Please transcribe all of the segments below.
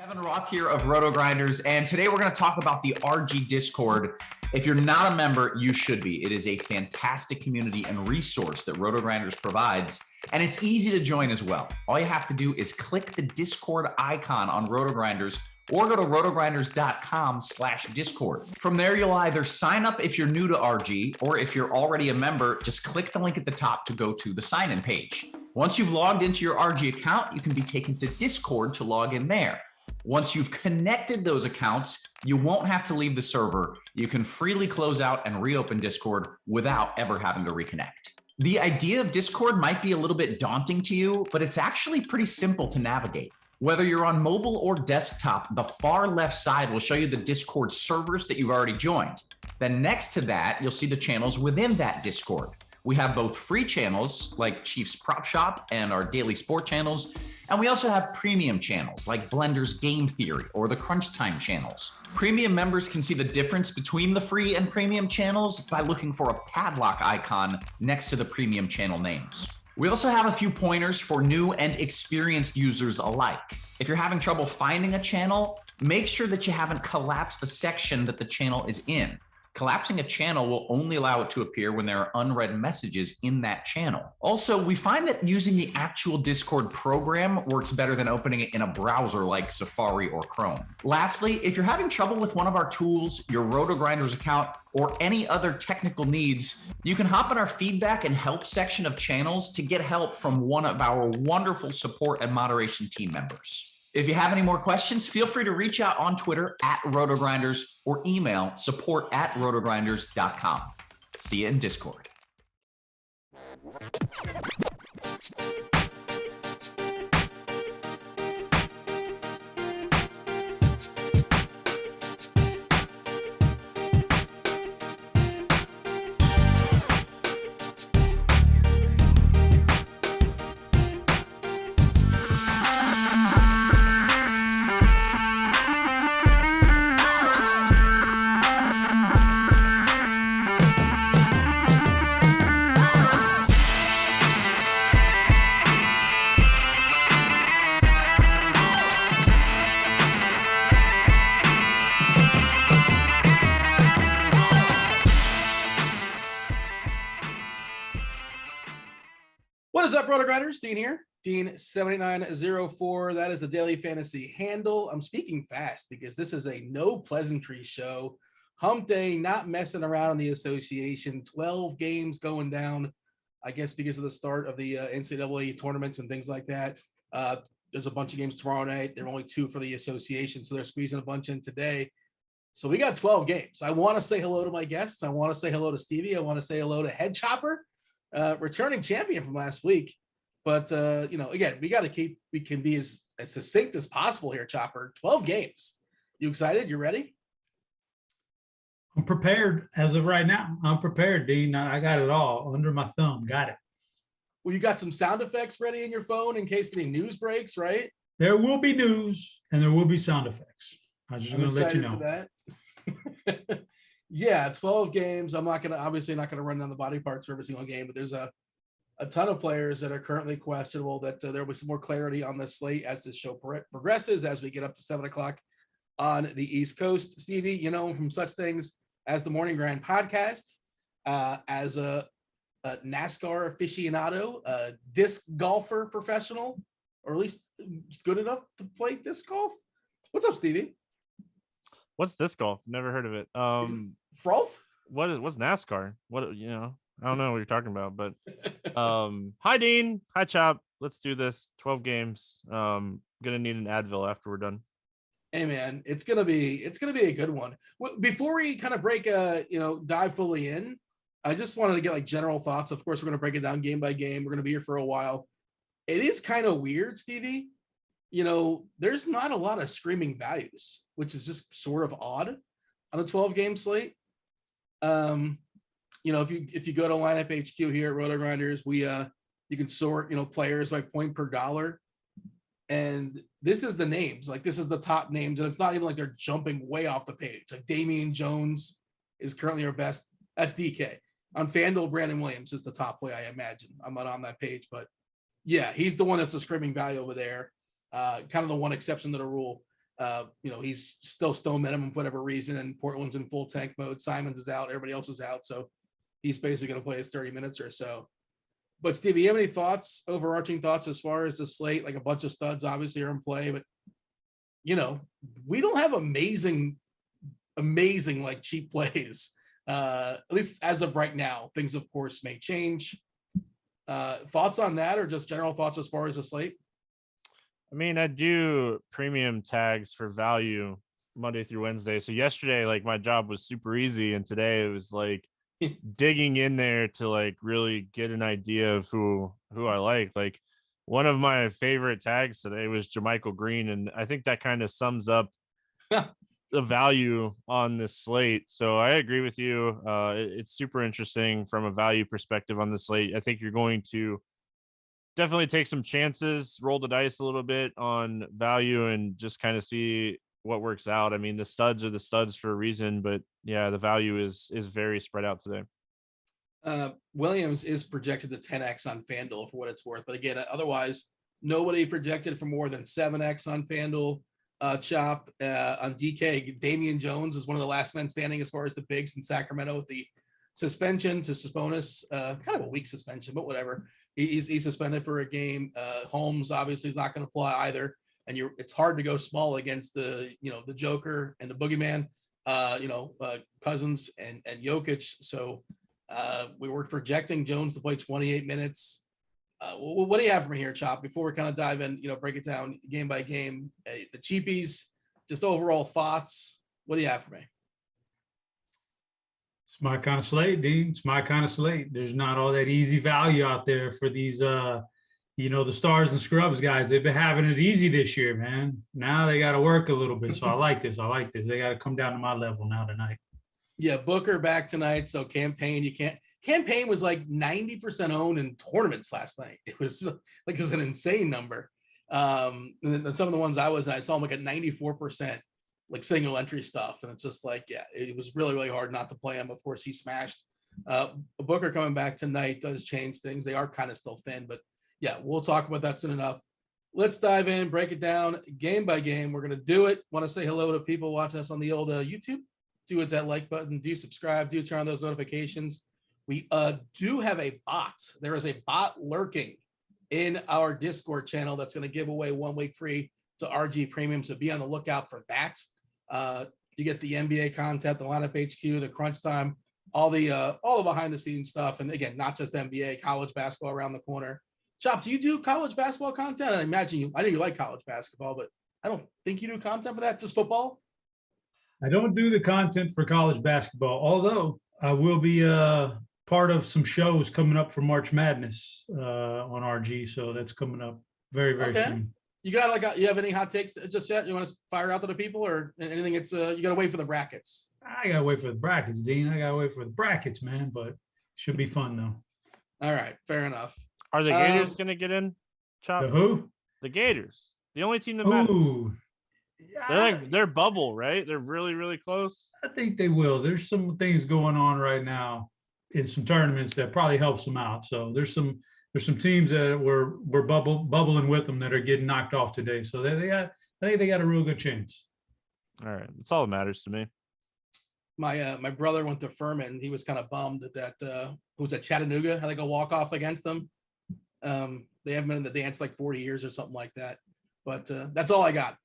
Kevin Roth here of Rotogrinders, and today we're going to talk about the RG Discord. If you're not a member, you should be. It is a fantastic community and resource that Rotogrinders provides, and it's easy to join as well. All you have to do is click the Discord icon on Rotogrinders or go to rotogrinders.com/Discord. From there, you'll either sign up if you're new to RG, or if you're already a member, just click the link at the top to go to the sign-in page. Once you've logged into your RG account, you can be taken to Discord to log in there. Once you've connected those accounts, you won't have to leave the server. You can freely close out and reopen Discord without ever having to reconnect. The idea of Discord might be a little bit daunting to you, but it's actually pretty simple to navigate. Whether you're on mobile or desktop, the far left side will show you the Discord servers that you've already joined. Then next to that, you'll see the channels within that Discord. We have both free channels like Chiefs Prop Shop and our daily sport channels. And we also have premium channels like Blender's Game Theory or the Crunch Time channels. Premium members can see the difference between the free and premium channels by looking for a padlock icon next to the premium channel names. We also have a few pointers for new and experienced users alike. If you're having trouble finding a channel, make sure that you haven't collapsed the section that the channel is in. Collapsing a channel will only allow it to appear when there are unread messages in that channel. Also, we find that using the actual Discord program works better than opening it in a browser like Safari or Chrome. Lastly, if you're having trouble with one of our tools, your Rotogrinders account, or any other technical needs, you can hop in our feedback and help section of channels to get help from one of our wonderful support and moderation team members. If you have any more questions, feel free to reach out on Twitter @Rotogrinders or email support@rotogrinders.com. See you in Discord. What is up, Rotogrinders? Dean here, Dean78904. That is the daily fantasy handle. I'm speaking fast because this is a no pleasantry show. Hump day, not messing around in the association. 12 games going down, I guess, because of the start of the NCAA tournaments and things like that. There's a bunch of games tomorrow night. There are only 2 for the association, so they're squeezing a bunch in today. So we got 12 games. I want to say hello to my guests. I want to say hello to Stevie. I want to say hello to Head Chopper. Returning champion from last week, but again, we can be as succinct as possible here. Chopper, 12 games. You excited? You ready? I'm prepared as of right now. I'm prepared, Dean. I got it all under my thumb. Got it. Well, you got some sound effects ready in your phone in case any news breaks, right? There will be news and there will be sound effects. I'm just going to let you know that. Yeah, 12 games. I'm obviously not going to run down the body parts for every single game, but there's a ton of players that are currently questionable that there will be some more clarity on this slate as this show progresses, as we get up to 7 o'clock on the East Coast. Stevie, you know, from such things as the Morning Grind podcast, as a NASCAR aficionado, a disc golfer professional, or at least good enough to play disc golf. What's up, Stevie? What's disc golf? Never heard of it. Froth? What's NASCAR? I don't know what you're talking about, but hi Dean, hi Chop. Let's do this. 12 games. Gonna need an Advil after we're done. Hey man, it's gonna be a good one. Before we kind of break dive fully in, I just wanted to get like general thoughts. Of course, we're gonna break it down game by game. We're gonna be here for a while. It is kind of weird, Stevie. There's not a lot of screaming values, which is just sort of odd on a 12-game slate. If you go to lineup HQ here at Rotogrinders, you can sort players by point per dollar, and this is the names. Like, this is the top names, and it's not even like they're jumping way off the page. Like, Damian Jones is currently our best. That's DK. On FanDuel, Brandon Williams is the top play, I imagine. I'm not on that page, but yeah, he's the one that's a screaming value over there. Kind of the one exception to the rule. He's still minimum for whatever reason, and Portland's in full tank mode. Simons is out, everybody else is out, so he's basically going to play his 30 minutes or so. But Steve, you have any thoughts, overarching thoughts as far as the slate? Like a bunch of studs obviously are in play, but we don't have amazing like cheap plays. At least as of right now. Things of course may change. Thoughts on that, or just general thoughts as far as the slate? I mean, I do premium tags for value Monday through Wednesday. So yesterday, like my job was super easy, and today it was like digging in there to like really get an idea of who I like. Like one of my favorite tags today was Jermichael Green, and I think that kind of sums up the value on this slate. So I agree with you. It's super interesting from a value perspective on the slate. I think you're going to definitely take some chances, roll the dice a little bit on value, and just kind of see what works out. I mean, the studs are the studs for a reason, but yeah, the value is very spread out today. Williams is projected to 10x on FanDuel for what it's worth, but again, otherwise nobody projected for more than 7x on FanDuel. Chop on DK, Damian Jones is one of the last men standing as far as the bigs in Sacramento with the suspension to Sabonis, kind of a weak suspension, but whatever. He's suspended for a game. Holmes obviously is not going to play either, and it's hard to go small against the Joker and the boogeyman, Cousins and Jokic. So we were projecting Jones to play 28 minutes. What do you have from here, Chop? Before we kind of dive in, break it down game by game, the cheapies, just overall thoughts. What do you have for me? It's my kind of slate, Dean. It's my kind of slate. There's not all that easy value out there for these, the stars and scrubs guys. They've been having it easy this year, man. Now they got to work a little bit. So I like this. They got to come down to my level now tonight. Yeah, Booker back tonight. So Campaign was like 90% owned in tournaments last night. It was like it's an insane number. And then some of the ones I saw him like at 94%, like single entry stuff. And it's just like, yeah, it was really, really hard not to play him. Of course, he smashed. Booker coming back tonight does change things. They are kind of still thin, but yeah, we'll talk about that soon enough. Let's dive in, break it down game by game. We're going to do it. Want to say hello to people watching us on the old YouTube. Do hit that like button. Do subscribe. Do turn on those notifications. We do have a bot. There is a bot lurking in our Discord channel that's going to give away 1 week free to RG Premium. So be on the lookout for that. You get the NBA content, the lineup HQ, the crunch time, all the behind the scenes stuff. And again, not just NBA, college basketball around the corner. Chop, do you do college basketball content? I imagine I know you like college basketball, but I don't think you do content for that. Just football. I don't do the content for college basketball, although I will be part of some shows coming up for March Madness on RG. So that's coming up very, very soon. You have any hot takes just yet? You want to fire out to the people or anything? It's you got to wait for the brackets. I got to wait for the brackets, Dean. I got to wait for the brackets, man, but should be fun though. All right. Fair enough. Are the Gators going to get in? Chop? The who? The Gators. The only team that matters. Ooh. They're bubble, right? They're really, really close. I think they will. There's some things going on right now in some tournaments that probably helps them out. So there's some teams that were bubbling with them that are getting knocked off today. So I think they got a real good chance. All right, that's all that matters to me. My brother went to Furman. He was kind of bummed that who was at Chattanooga had like a walk off against them. They haven't been in the dance like 40 years or something like that. But that's all I got.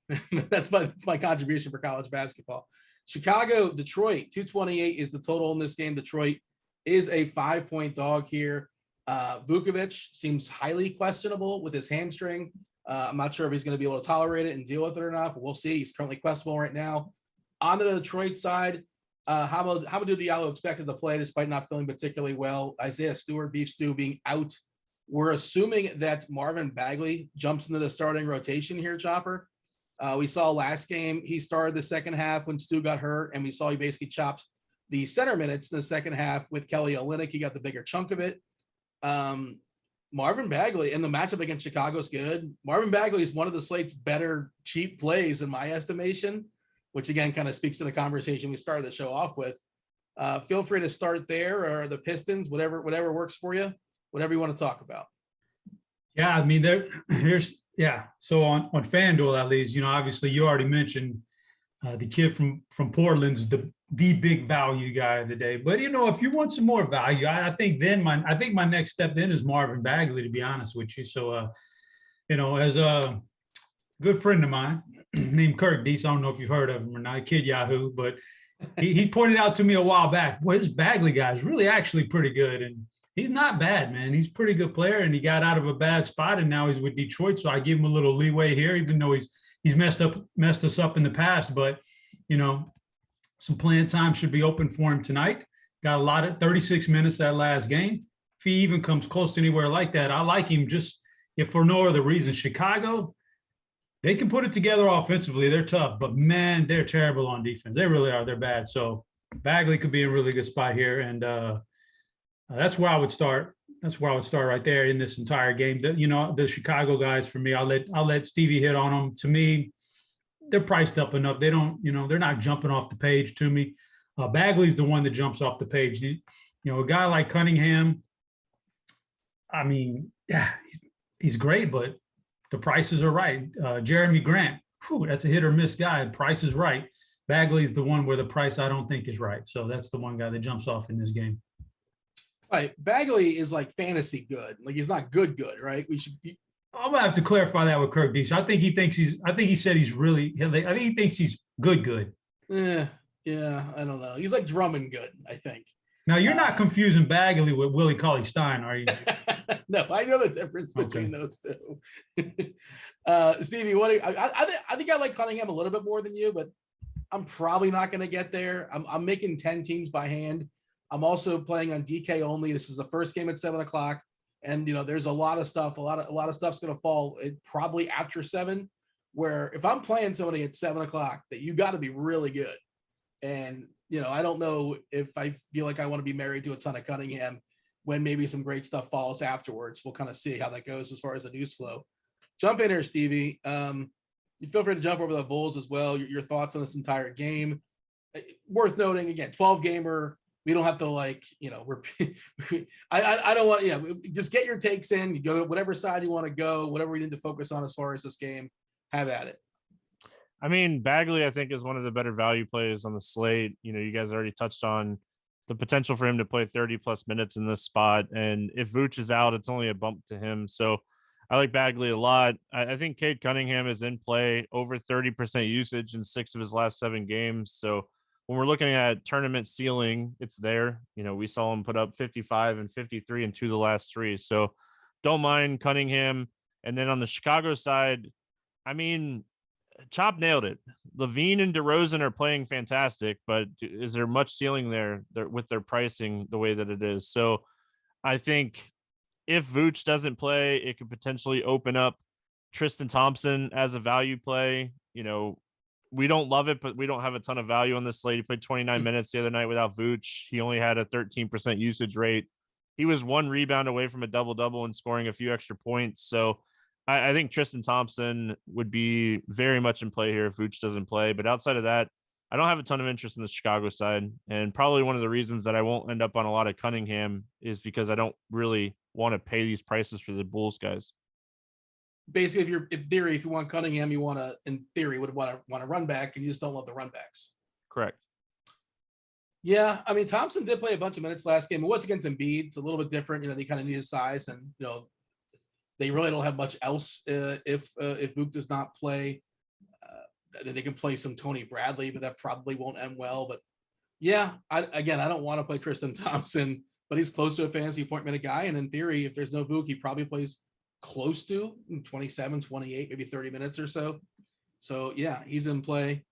that's my contribution for college basketball. Chicago, Detroit, 228 is the total in this game. Detroit is a 5-point dog here. Vukovic seems highly questionable with his hamstring. I'm not sure if he's going to be able to tolerate it and deal with it or not, but we'll see. He's currently questionable right now. On the Detroit side, Hamidou Diallo expected to play despite not feeling particularly well. Isaiah Stewart, Beef Stew being out. We're assuming that Marvin Bagley jumps into the starting rotation here, Chopper. We saw last game, he started the second half when Stu got hurt, and we saw he basically chopped the center minutes in the second half with Kelly Olynyk. He got the bigger chunk of it. Marvin Bagley, and the matchup against Chicago is good. Marvin Bagley is one of the slate's better cheap plays in my estimation, which again kind of speaks to the conversation we started the show off with. Feel free to start there, or the Pistons, whatever works for you. Whatever you want to talk about. Yeah, I mean, Yeah. So on FanDuel, at least, obviously you already mentioned the kid from Portland's the big value guy of the day. But if you want some more value, I think my next step then is Marvin Bagley, to be honest with you. So as a good friend of mine named Kirk Deese, I don't know if you've heard of him or not, Kid Yahoo, but he pointed out to me a while back, boy, this Bagley guy is really actually pretty good. And he's not bad, man. He's a pretty good player, and he got out of a bad spot, and now he's with Detroit. So I give him a little leeway here, even though he's messed us up in the past. But some playing time should be open for him tonight. Got a lot of 36 minutes that last game. If he even comes close to anywhere like that, I like him just if for no other reason. Chicago, they can put it together offensively. They're tough, but man, they're terrible on defense. They really are. They're bad. So Bagley could be in a really good spot here, and that's where I would start. That's where I would start right there in this entire game. The Chicago guys, for me, I'll let Stevie hit on them. To me, they're priced up enough. They don't, they're not jumping off the page to me. Bagley's the one that jumps off the page. A guy like Cunningham, I mean, yeah, he's great, but the prices are right. Jeremy Grant, that's a hit or miss guy. The price is right. Bagley's the one where the price I don't think is right. So that's the one guy that jumps off in this game. Right. Bagley is like fantasy good. Like he's not good, right? I'm gonna have to clarify that with Kirk Deese. I think he thinks I think he said he's really. I think he thinks he's good. Yeah, I don't know. He's like Drummond good, I think. Now you're not confusing Bagley with Willie Cauley-Stein, are you? No, I know the difference between those two. Stevie, I think I like Cunningham a little bit more than you, but I'm probably not going to get there. I'm making 10 teams by hand. I'm also playing on DK only. This is the first game at 7:00. And, there's a lot of stuff, a lot of stuff's going to fall probably after 7, where if I'm playing somebody at 7:00, that you got to be really good. And, I don't know if I feel like I want to be married to a ton of Cunningham when maybe some great stuff falls afterwards. We'll kind of see how that goes as far as the news flow. Jump in here, Stevie. You feel free to jump over the Bulls as well. Your thoughts on this entire game. Worth noting, again, 12-gamer. We don't have to I don't want, just get your takes in. You go whatever side you want to go, whatever we need to focus on as far as this game, have at it. I mean, Bagley, I think, is one of the better value plays on the slate. You guys already touched on the potential for him to play 30 plus minutes in this spot. And if Vooch is out, it's only a bump to him. So I like Bagley a lot. I think Cade Cunningham is in play, over 30% usage in 6 of his last 7 games. So when we're looking at tournament ceiling, it's there. We saw him put up 55 and 53 in 2 of the last 3. So don't mind Cunningham. And then on the Chicago side, I mean, Chop nailed it. Levine and DeRozan are playing fantastic, but is there much ceiling there with their pricing the way that it is? So I think if Vooch doesn't play, it could potentially open up Tristan Thompson as a value play. We don't love it, but we don't have a ton of value on this slate. He played 29 minutes the other night without Vooch. He only had a 13% usage rate. He was 1 rebound away from a double-double and scoring a few extra points. So I think Tristan Thompson would be very much in play here if Vooch doesn't play. But outside of that, I don't have a ton of interest in the Chicago side. And probably one of the reasons that I won't end up on a lot of Cunningham is because I don't really want to pay these prices for the Bulls guys. Basically, if you want Cunningham, you want to, in theory, would want to run back, and you just don't love the run backs. Correct. Yeah, I mean, Thompson did play a bunch of minutes last game. It was against Embiid. It's a little bit different. They kind of need his size, and they really don't have much else if Vooch does not play. They can play some Tony Bradley, but that probably won't end well. But yeah, I don't want to play Tristan Thompson, but he's close to a fantasy point minute guy, and in theory, if there's no Vooch, he probably plays close to 27, 28, maybe 30 minutes or so. So yeah, he's in play.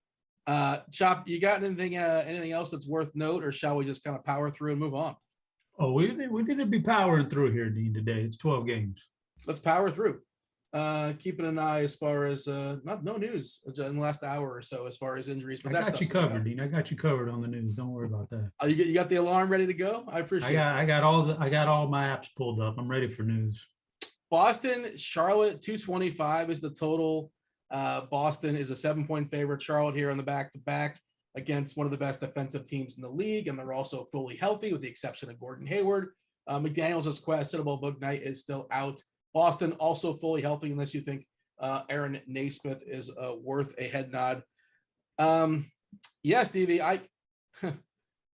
Chop, you got anything else that's worth note, or shall we just kind of power through and move on? Oh, we need to be powering through here, Dean, today. It's 12 games. Let's power through. Keeping an eye as far as no news in the last hour or so as far as injuries. But I got you covered, Dean. I got you covered on the news. Don't worry about that. You got the alarm ready to go? I appreciate it. I got all my apps pulled up. I'm ready for news. Boston, Charlotte, 225 is the total. Boston is a 7-point favorite. Charlotte here on the back-to-back against one of the best defensive teams in the league, and they're also fully healthy with the exception of Gordon Hayward. McDaniels is questionable. Book Knight is still out. Boston also fully healthy, unless you think Aaron Naismith is worth a head nod. Yeah, Stevie,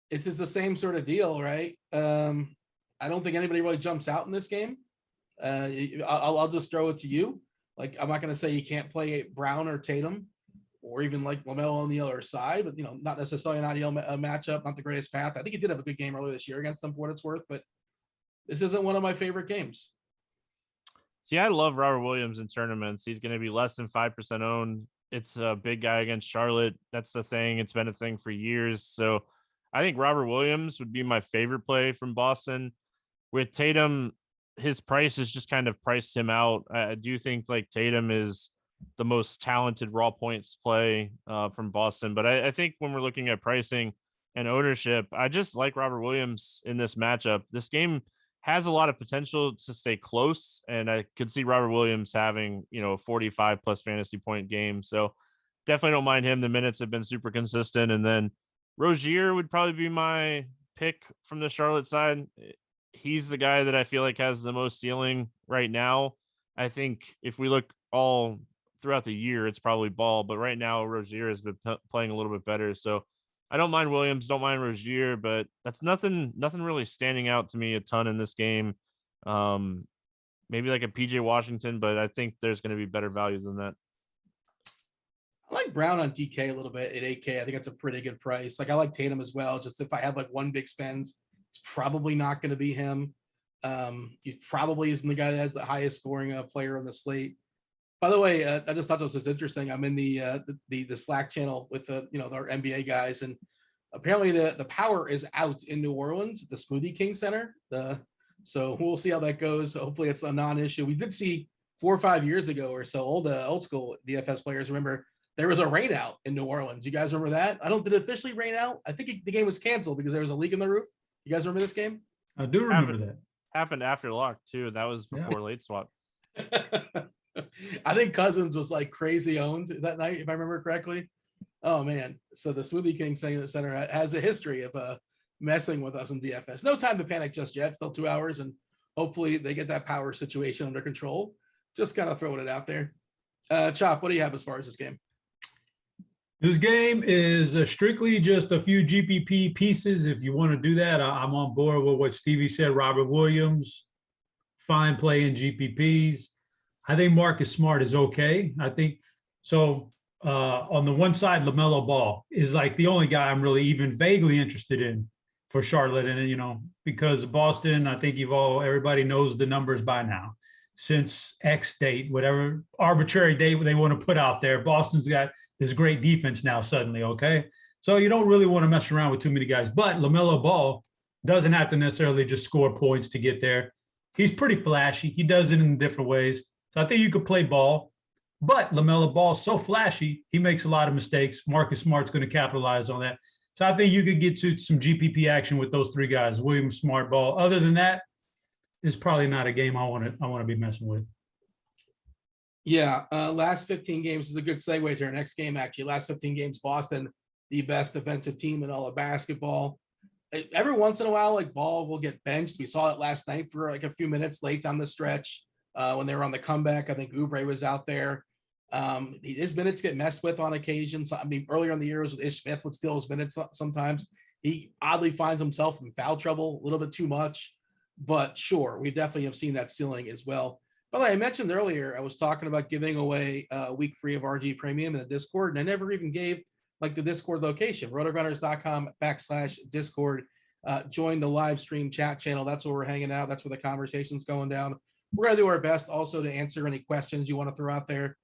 it's just the same sort of deal, right? I don't think anybody really jumps out in this game. I'll just throw it to you. Like, I'm not going to say you can't play Brown or Tatum or even like LaMelo on the other side, but, not necessarily an ideal matchup, not the greatest path. I think he did have a good game earlier this year against them for what it's worth, but this isn't one of my favorite games. See, I love Robert Williams in tournaments. He's going to be less than 5% owned. It's a big guy against Charlotte. That's the thing. It's been a thing for years. So I think Robert Williams would be my favorite play from Boston. With Tatum, his price has just kind of priced him out. I do think like Tatum is the most talented raw points play from Boston. But I think when we're looking at pricing and ownership, I just like Robert Williams in this matchup. This game has a lot of potential to stay close, and I could see Robert Williams having, a 45 plus fantasy point game. So definitely don't mind him. The minutes have been super consistent. And then Rozier would probably be my pick from the Charlotte side. He's the guy that I feel like has the most ceiling right now. I think if we look all throughout the year, it's probably Ball, but right now Rozier has been playing a little bit better. So I don't mind Williams, don't mind Rozier, but that's nothing really standing out to me a ton in this game. Maybe like a PJ Washington, but I think there's going to be better value than that. I like Brown on DK a little bit at 8K. I think that's a pretty good price. Like, I like Tatum as well. Just if I have like one big spends, it's probably not going to be him. He probably isn't the guy that has the highest scoring player on the slate. By the way, I just thought this was interesting. I'm in the Slack channel with our NBA guys, and apparently the power is out in New Orleans at the Smoothie King Center. So we'll see how that goes. Hopefully it's a non-issue. We did see 4 or 5 years ago or so, old school DFS players remember there was a rain out in New Orleans. You guys remember that? Did it officially rain out? I think the game was canceled because there was a leak in the roof. You guys remember this game? I do remember that. Happened after lock too. That was before late swap. I think Cousins was like crazy owned that night, if I remember correctly. Oh man. So the Smoothie King Center has a history of messing with us in DFS. No time to panic just yet. Still 2 hours, and hopefully they get that power situation under control. Just kind of throwing it out there. Chop, what do you have as far as this game? This game is strictly just a few GPP pieces. If you want to do that, I'm on board with what Stevie said. Robert Williams, fine play in GPPs. I think Marcus Smart is okay. I think so. On the one side, LaMelo Ball is like the only guy I'm really even vaguely interested in for Charlotte. And, because of Boston, I think everybody knows the numbers by now. Since X date, whatever arbitrary date they want to put out there, Boston's got this great defense now suddenly, okay? So you don't really want to mess around with too many guys. But LaMelo Ball doesn't have to necessarily just score points to get there. He's pretty flashy. He does it in different ways. So I think you could play Ball. But LaMelo Ball's so flashy, he makes a lot of mistakes. Marcus Smart's going to capitalize on that. So I think you could get to some GPP action with those three guys, Williams, Smart, Ball. Other than that, it's probably not a game I want to be messing with. Yeah, last 15 games is a good segue to our next game, actually. Last 15 games, Boston, the best defensive team in all of basketball. Every once in a while, like, Ball will get benched. We saw it last night for like a few minutes late down the stretch when they were on the comeback. I think Oubre was out there. His minutes get messed with on occasion. So, earlier in the year, it was with Ish Smith would steal his minutes sometimes. He oddly finds himself in foul trouble a little bit too much. But sure, we definitely have seen that ceiling as well. By the way, I mentioned earlier, I was talking about giving away a week free of RG Premium in the Discord, and I never even gave like the Discord location, rotogrinders.com/Discord. Join the live stream chat channel. That's where we're hanging out. That's where the conversation's going down. We're going to do our best also to answer any questions you want to throw out there.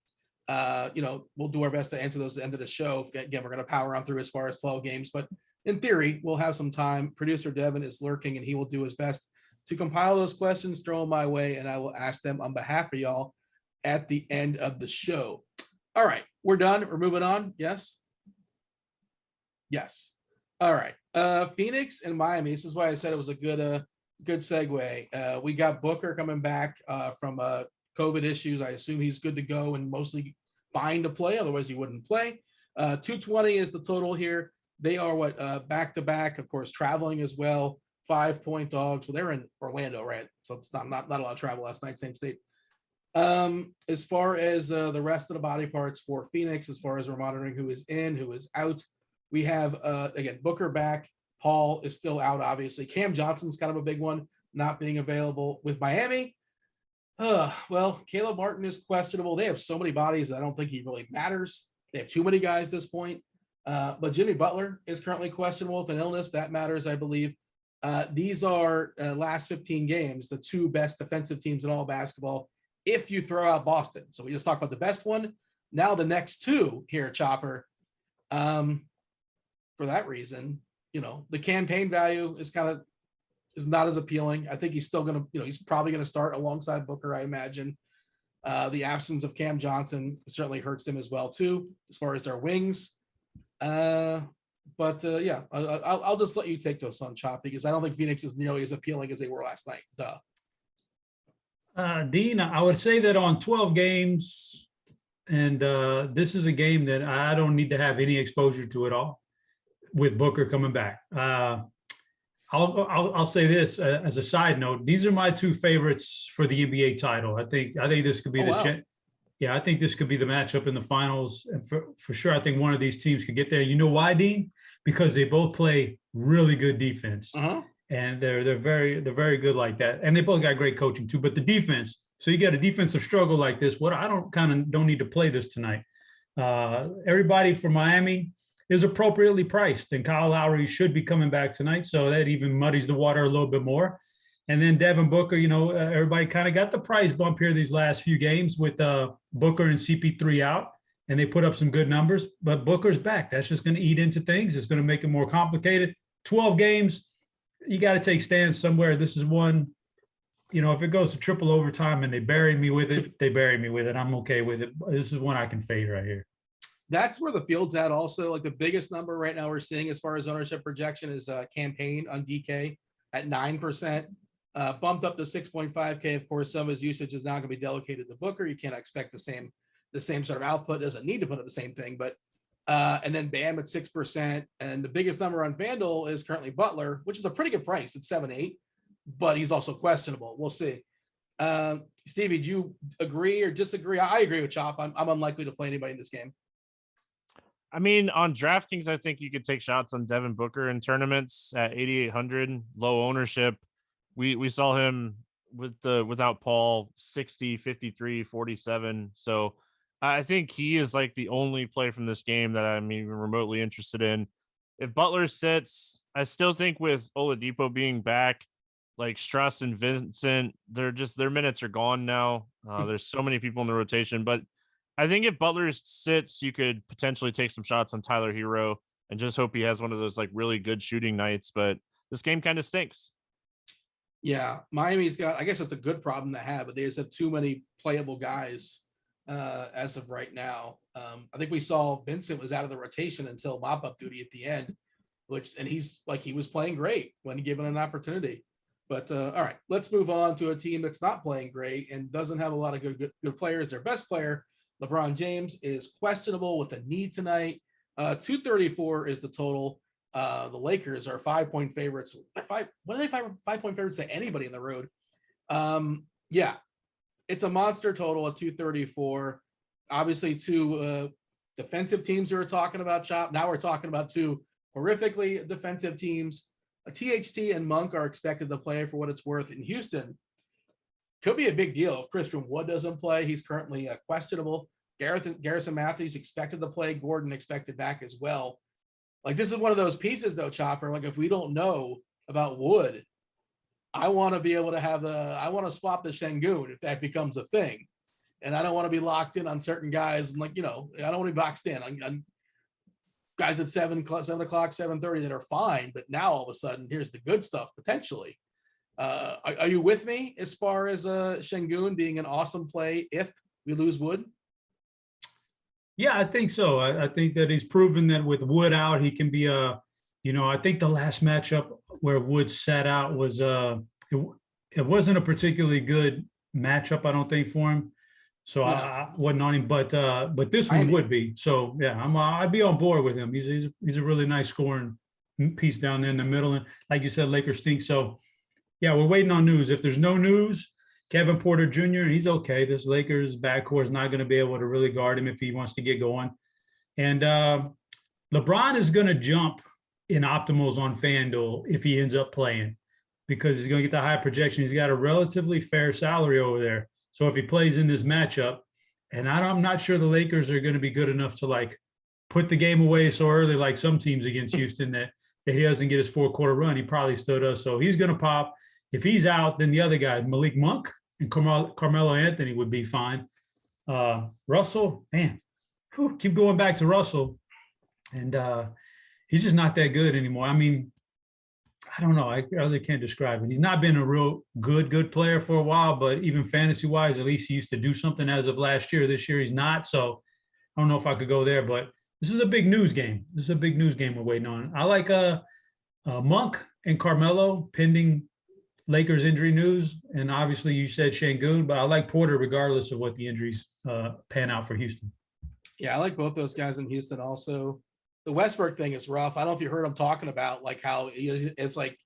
We'll do our best to answer those at the end of the show. Again, we're going to power on through as far as 12 games, but in theory, we'll have some time. Producer Devin is lurking, and he will do his best to compile those questions, throw them my way, and I will ask them on behalf of y'all at the end of the show. All right, we're done. We're moving on. Yes? Yes. All right. Phoenix and Miami. This is why I said it was a good segue. We got Booker coming back from COVID issues. I assume he's good to go and mostly fine to play. Otherwise, he wouldn't play. 220 is the total here. They are back-to-back, of course, traveling as well. 5-point dogs. Well, they're in Orlando, right? So it's not a lot of travel last night, same state. As far as the rest of the body parts for Phoenix, as far as we're monitoring who is in, who is out, we have again Booker back. Paul is still out, obviously. Cam Johnson's kind of a big one, not being available with Miami. Well, Caleb Martin is questionable. They have so many bodies that I don't think he really matters. They have too many guys at this point. But Jimmy Butler is currently questionable with an illness. That matters, I believe. These are last 15 games, the two best defensive teams in all basketball, if you throw out Boston. So we just talked about the best one. Now the next two here, Chopper. For that reason, the campaign value is not as appealing. I think he's still going to, he's probably going to start alongside Booker, I imagine. The absence of Cam Johnson certainly hurts them as well, too, as far as their wings. I'll just let you take those on, Chop, because I don't think Phoenix is nearly as appealing as they were last night. Dean, I would say that on 12 games, and this is a game that I don't need to have any exposure to at all with Booker coming back. I'll say this as a side note. These are my two favorites for the NBA title. I think this could be I think this could be the matchup in the finals. And for sure, I think one of these teams could get there. You know why, Dean? Because they both play really good defense. And they're very good like that. And they both got great coaching too. But the defense, so you got a defensive struggle like this. I don't need to play this tonight. Everybody from Miami is appropriately priced, and Kyle Lowry should be coming back tonight, so that even muddies the water a little bit more. And then Devin Booker, everybody kind of got the price bump here these last few games with Booker and CP3 out, and they put up some good numbers. But Booker's back. That's just going to eat into things. It's going to make it more complicated. 12 games, you got to take stands somewhere. This is one, if it goes to triple overtime and they bury me with it, they bury me with it. I'm okay with it. This is one I can fade right here. That's where the field's at also. Like the biggest number right now we're seeing as far as ownership projection is campaign on DK at 9%, bumped up to 6.5K. Of course, some of his usage is now going to be delegated to Booker. You can't expect the same sort of output. Doesn't need to put up the same thing, but and then Bam at 6%. And the biggest number on FanDuel is currently Butler, which is a pretty good price at 7.8, but he's also questionable. We'll see. Stevie, do you agree or disagree? I agree with Chop. I'm unlikely to play anybody in this game. I mean, on DraftKings, I think you could take shots on Devin Booker in tournaments at 8,800, low ownership. We saw him without Paul 60, 53, 47. So I think he is like the only play from this game that I'm even remotely interested in. If Butler sits, I still think with Oladipo being back, like Struss and Vincent, their minutes are gone now. There's so many people in the rotation, but I think if Butler sits, you could potentially take some shots on Tyler Hero and just hope he has one of those like really good shooting nights. But this game kind of stinks. Yeah, Miami's got, I guess it's a good problem to have, but they just have too many playable guys as of right now. I think we saw Vincent was out of the rotation until mop-up duty at the end, and he was playing great when given an opportunity. But all right, let's move on to a team that's not playing great and doesn't have a lot of good players. Their best player, LeBron James, is questionable with a knee tonight. 234 is the total. The Lakers are 5-point favorites. What are they 5-point favorites to anybody in the road? Yeah, it's a monster total at 234. Obviously, two defensive teams we were talking about, Chop. Now we're talking about two horrifically defensive teams. THT and Monk are expected to play for what it's worth in Houston. Could be a big deal if Christian Wood doesn't play. He's currently questionable. Garrison Matthews expected to play. Gordon expected back as well. Like, this is one of those pieces, though, Chopper. Like, if we don't know about Wood, I want to be able to I want to swap the Şengün if that becomes a thing. And I don't want to be locked in on certain guys. And, I don't want to be boxed in on guys at 7 o'clock, 7:30 that are fine. But now, all of a sudden, here's the good stuff, potentially. Are you with me as far as Şengün being an awesome play if we lose Wood? Yeah, I think so. I think that he's proven that with Wood out, he can be I think the last matchup where Wood sat out was it wasn't a particularly good matchup, I don't think, for him. So no. I wasn't on him, but this one would be. So yeah, I'd be on board with him. He's a really nice scoring piece down there in the middle, and like you said, Lakers stink. So yeah, we're waiting on news. If there's no news, Kevin Porter Jr., he's okay. This Lakers backcourt is not going to be able to really guard him if he wants to get going. And LeBron is going to jump in optimals on FanDuel if he ends up playing, because he's going to get the high projection. He's got a relatively fair salary over there. So if he plays in this matchup, and I'm not sure the Lakers are going to be good enough to like put the game away so early like some teams against Houston that he doesn't get his 4-quarter run. He probably still does. So he's going to pop. If he's out, then the other guy, Malik Monk and Carmelo Anthony would be fine. Russell, man, keep going back to Russell. And he's just not that good anymore. I mean, I don't know. I really can't describe it. He's not been a real good player for a while, but even fantasy-wise, at least he used to do something as of last year. This year he's not. So I don't know if I could go there, but this is a big news game. This is a big news game we're waiting on. I like Monk and Carmelo pending Lakers injury news. And obviously you said Şengün, but I like Porter regardless of what the injuries pan out for Houston. Yeah, I like both those guys in Houston also. The Westbrook thing is rough. I don't know if you heard him talking about like how it's like,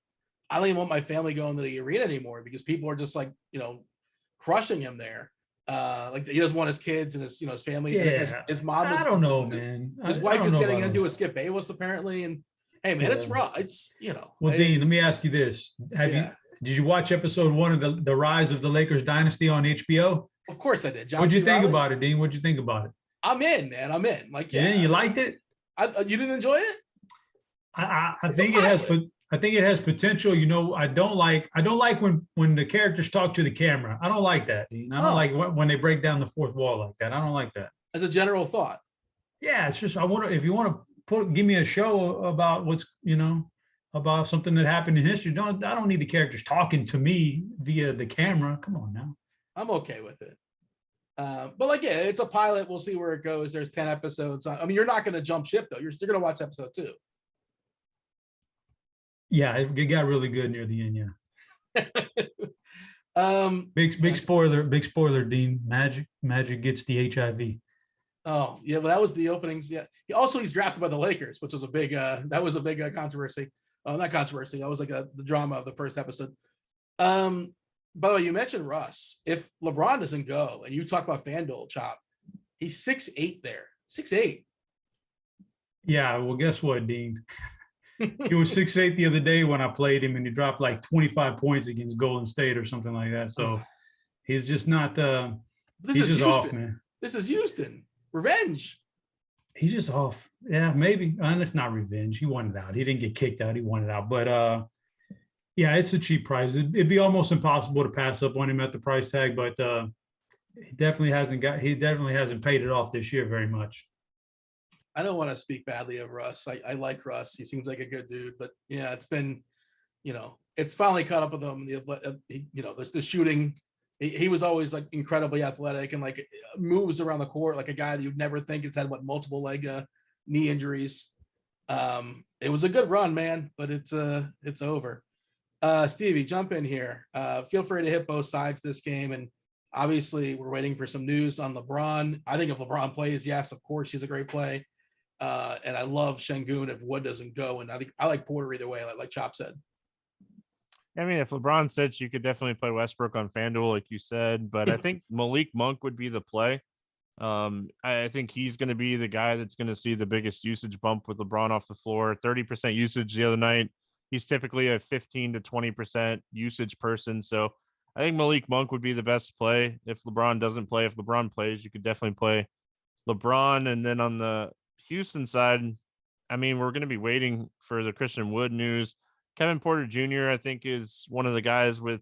I don't even want my family going to the arena anymore because people are just like, crushing him there. Like he doesn't want his kids and his family. Yeah. His mom was, I don't know, man. His wife is getting into a Skip Bayless apparently. And hey man, it's rough. It's Well, Dean, let me ask you this. Did you watch episode 1 of the Rise of the Lakers Dynasty on HBO? Of course I did. What'd you think about it, Dean? What'd you think about it? I'm in, man. I'm in. Like, yeah, you liked it? You didn't enjoy it? I think it has. I think it has potential. I don't like when the characters talk to the camera. I don't like that. Dean. I don't like when they break down the fourth wall like that. I don't like that. As a general thought. Yeah, it's just if you want to give me a show about what's about something that happened in history. I don't need the characters talking to me via the camera. Come on now. I'm okay with it. But it's a pilot. We'll see where it goes. There's 10 episodes. I mean, you're not going to jump ship though. You're still going to watch episode 2. Yeah, it got really good near the end. Yeah. Big spoiler, Dean. Magic gets the HIV. Oh yeah, well that was the openings. Yeah. He's drafted by the Lakers, which was a big. That was a big controversy. Not controversy. That was like the drama of the first episode. By the way, you mentioned Russ. If LeBron doesn't go, and you talk about FanDuel, Chop, he's 6'8" there. 6'8". Yeah, well, guess what, Dean? He was 6'8" the other day when I played him, and he dropped like 25 points against Golden State or something like that. So he's just not. He's just off, man. This is Houston. Revenge. He's just off. Yeah, maybe. And it's not revenge. He wanted out. He didn't get kicked out. He wanted out. But yeah, it's a cheap price. It'd be almost impossible to pass up on him at the price tag, but he definitely hasn't paid it off this year very much. I don't want to speak badly of Russ. I like Russ. He seems like a good dude, but yeah, it's been, it's finally caught up with him. The shooting, he was always like incredibly athletic and like moves around the court like a guy that you'd never think has had multiple leg knee injuries. It was a good run, man, but it's over. Stevie, jump in here. Feel free to hit both sides this game. And obviously we're waiting for some news on LeBron. I think if LeBron plays, yes, of course, he's a great play. And I love Şengün if Wood doesn't go. And I like Porter either way, like Chop said. I mean, if LeBron sits, you could definitely play Westbrook on FanDuel, like you said. But I think Malik Monk would be the play. I think he's going to be the guy that's going to see the biggest usage bump with LeBron off the floor. 30% usage the other night. He's typically a 15 to 20% usage person. So I think Malik Monk would be the best play if LeBron doesn't play. If LeBron plays, you could definitely play LeBron. And then on the Houston side, I mean, we're going to be waiting for the Christian Wood news. Kevin Porter Jr., I think, is one of the guys with,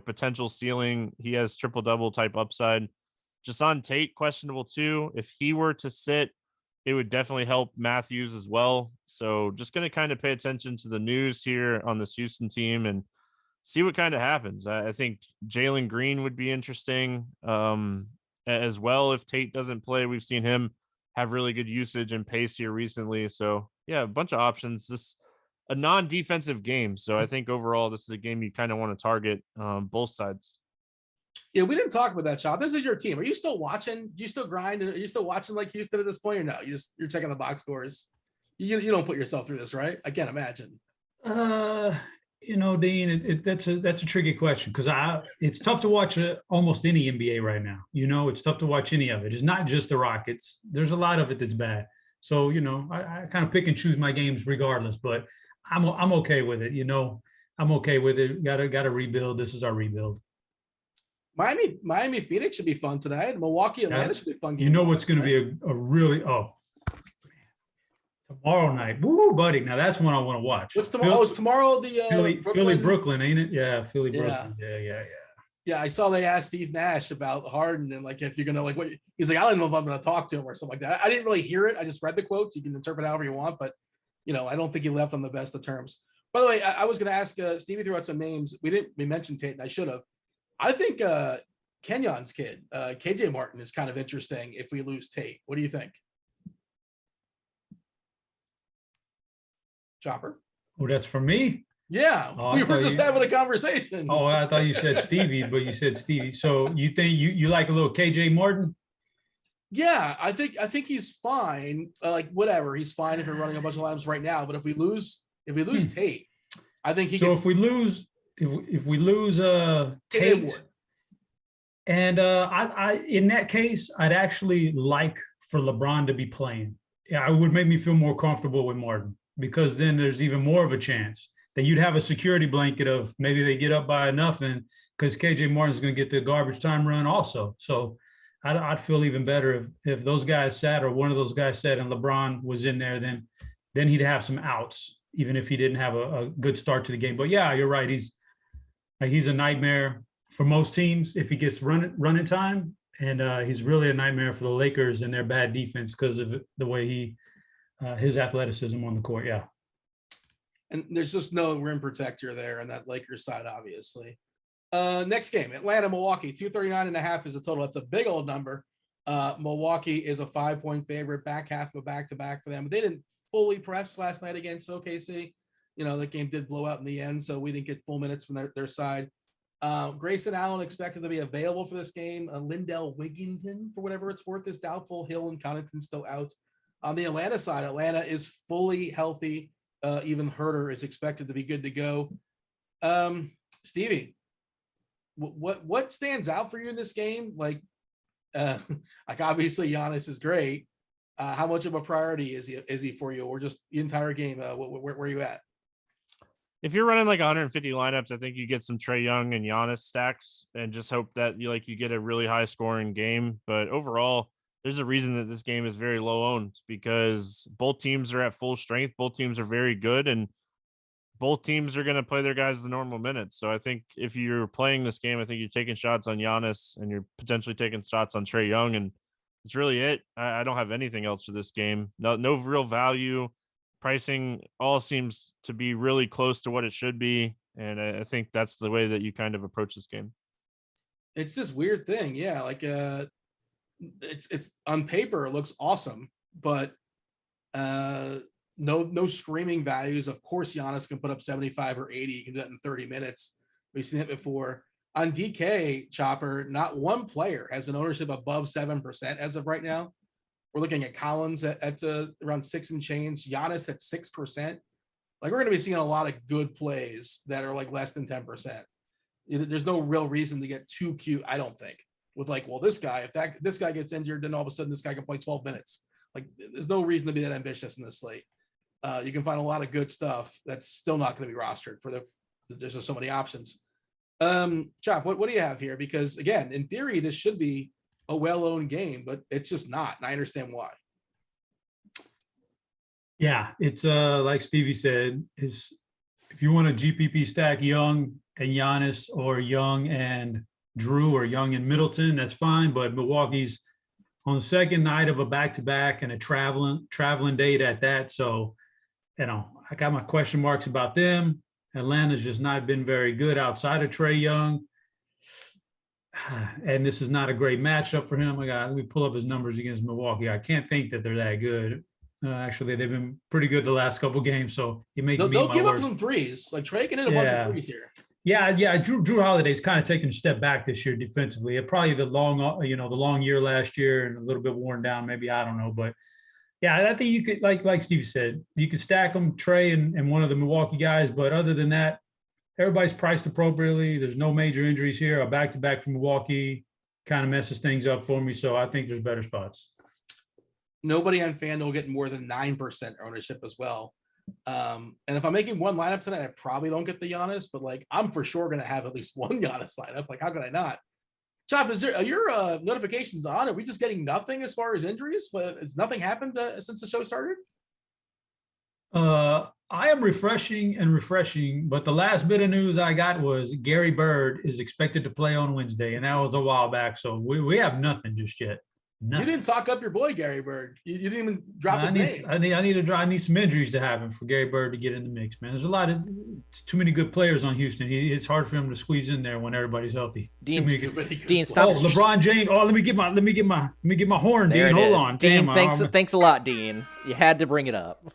potential ceiling. He has triple-double type upside. Jason Tate, questionable too. If he were to sit, it would definitely help Matthews as well. So just going to kind of pay attention to the news here on this Houston team and see what kind of happens. I think Jalen Green would be interesting as well. If Tate doesn't play, we've seen him have really good usage and pace here recently. So yeah, a bunch of options. This a non-defensive game. So I think overall, this is a game you kind of want to target both sides. Yeah, we didn't talk about that, Chop. This is your team. Are you still watching? Do you still grind? Are you still watching like Houston at this point, or no? You're checking the box scores. You don't put yourself through this, right? I can't imagine. Dean, that's a tricky question because it's tough to watch almost any NBA right now. It's tough to watch any of it. It's not just the Rockets. There's a lot of it that's bad. So I kind of pick and choose my games regardless. But I'm okay with it. I'm okay with it. Got to rebuild. This is our rebuild. Miami Phoenix should be fun tonight. Milwaukee Atlanta should be a fun game. What's going to be a really tomorrow night. Woo, buddy. Now that's one I want to watch. What's tomorrow? It's tomorrow the Philly, Brooklyn, ain't it? Yeah, Philly, Brooklyn. Yeah. Yeah, I saw they asked Steve Nash about Harden and like if you're gonna like what he's like, I don't know if I'm gonna talk to him or something like that. I didn't really hear it. I just read the quotes. You can interpret however you want, but I don't think he left on the best of terms. By the way, I was gonna ask Stevie threw out some names. We mentioned Tate, and I should have. I think Kenyon's kid, KJ Martin, is kind of interesting if we lose Tate. What do you think? Chopper? Oh, that's for me? Yeah, we were just having a conversation. Oh, I thought you said Stevie, but you said Stevie. So you think you like a little KJ Martin? Yeah, I think he's fine. Like whatever, he's fine if you're running a bunch of lineups right now. But if we lose Tate, I think he. So if we lose Tate, and I in that case, I'd actually like for LeBron to be playing. Yeah, it would make me feel more comfortable with Martin because then there's even more of a chance that you'd have a security blanket of maybe they get up by enough, and because KJ Martin's going to get the garbage time run also. So I'd feel even better if those guys sat or one of those guys sat and LeBron was in there, then he'd have some outs, even if he didn't have a good start to the game. But yeah, you're right. He's a nightmare for most teams if he gets running time. And he's really a nightmare for the Lakers and their bad defense because of the way his athleticism on the court. Yeah. And there's just no rim protector there on that Lakers side, obviously. Next game, Atlanta, Milwaukee, 239.5 is a total. That's a big old number. Milwaukee is a 5-point favorite, back half of a back-to-back for them. They didn't fully press last night against OKC. That game did blow out in the end, so we didn't get full minutes from their side. Grayson Allen expected to be available for this game. Lindell Wigginton, for whatever it's worth, is doubtful. Hill and Connaughton still out. On the Atlanta side, Atlanta is fully healthy. Even Herter is expected to be good to go. Stevie, what stands out for you in this game? Like obviously Giannis is great. How much of a priority is he for you, or just the entire game? Where are you at? If you're running like 150 lineups, I think you get some Trae Young and Giannis stacks and just hope that you get a really high scoring game. But overall, there's a reason that this game is very low owned because both teams are at full strength. Both teams are very good, and both teams are going to play their guys the normal minutes. So I think if you're playing this game, I think you're taking shots on Giannis and you're potentially taking shots on Trae Young, and it's really it. I don't have anything else for this game. No real value. Pricing all seems to be really close to what it should be, and I think that's the way that you kind of approach this game. It's this weird thing, yeah. Like it's on paper it looks awesome, but no screaming values. Of course, Giannis can put up 75 or 80. He can do that in 30 minutes. We've seen it before. On DK, Chopper, not one player has an ownership above 7% as of right now. We're looking at Collins at around 6 and change, Giannis at 6%. Like, we're going to be seeing a lot of good plays that are like less than 10%. There's no real reason to get too cute, I don't think, with like, well, this guy, if this guy gets injured, then all of a sudden this guy can play 12 minutes. Like, there's no reason to be that ambitious in this slate. You can find a lot of good stuff that's still not going to be rostered there's just so many options. Chop, what do you have here? Because again, in theory, this should be a well-owned game, but it's just not, and I understand why. Yeah, it's like Stevie said, is if you want a GPP stack Young and Giannis or Young and Drew or Young and Middleton, that's fine. But Milwaukee's on the second night of a back-to-back and a traveling date at that. So, I got my question marks about them. Atlanta's just not been very good outside of Trae Young. And this is not a great matchup for him. Let me pull up his numbers against Milwaukee. I can't think that they're that good. Actually, they've been pretty good the last couple games, so it makes me. They'll give up some threes. Like, Trae can hit a bunch of threes here. Yeah. Drew Holiday's kind of taken a step back this year defensively. It probably the long year last year and a little bit worn down. Maybe, I don't know, but yeah, I think you could like Steve said, you could stack them, Trae and one of the Milwaukee guys. But other than that, everybody's priced appropriately. There's no major injuries here. A back-to-back from Milwaukee kind of messes things up for me. So I think there's better spots. Nobody on FanDuel getting more than 9% ownership as well. And if I'm making one lineup tonight, I probably don't get the Giannis, but like I'm for sure going to have at least one Giannis lineup. Like, how could I not? Chop, are your notifications on? Are we just getting nothing as far as injuries? But has nothing happened since the show started? I am refreshing, but the last bit of news I got was Gary Bird is expected to play on Wednesday, and that was a while back. So we have nothing just yet. Nothing. You didn't talk up your boy Gary Bird. You didn't even drop his name. I need some injuries to happen for Gary Bird to get in the mix, man. There's a lot of too many good players on Houston. It's hard for him to squeeze in there when everybody's healthy. Dean, stop. Oh, LeBron James. Oh, let me get my horn, there Dean. Hold on. Dean, Damn, thanks a lot, Dean. You had to bring it up.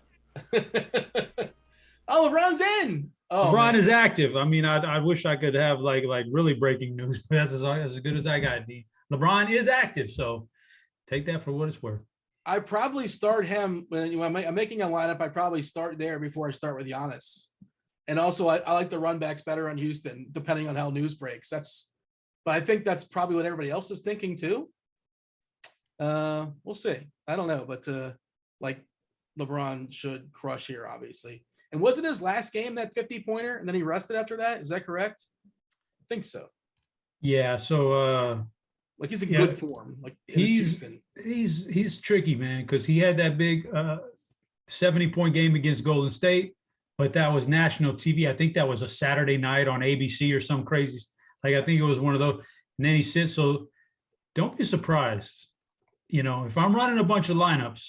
Oh, LeBron's in. Oh, LeBron is active. I mean, I wish I could have like really breaking news, but that's as good as I got, Dean. LeBron is active, so take that for what it's worth. I probably start him when I'm making a lineup. I probably start there before I start with Giannis. And also, I like the run backs better on Houston, depending on how news breaks. But I think that's probably what everybody else is thinking too. We'll see. I don't know, but like LeBron should crush here, obviously. And wasn't his last game that 50-pointer, and then he rested after that? Is that correct? I think so. Yeah. So. Like he's in good form. Like he's tricky, man, because he had that big 70-point game against Golden State, but that was national TV. I think that was a Saturday night on ABC or some crazy. Like I think it was one of those. And then he sits. So don't be surprised. You know, if I'm running a bunch of lineups,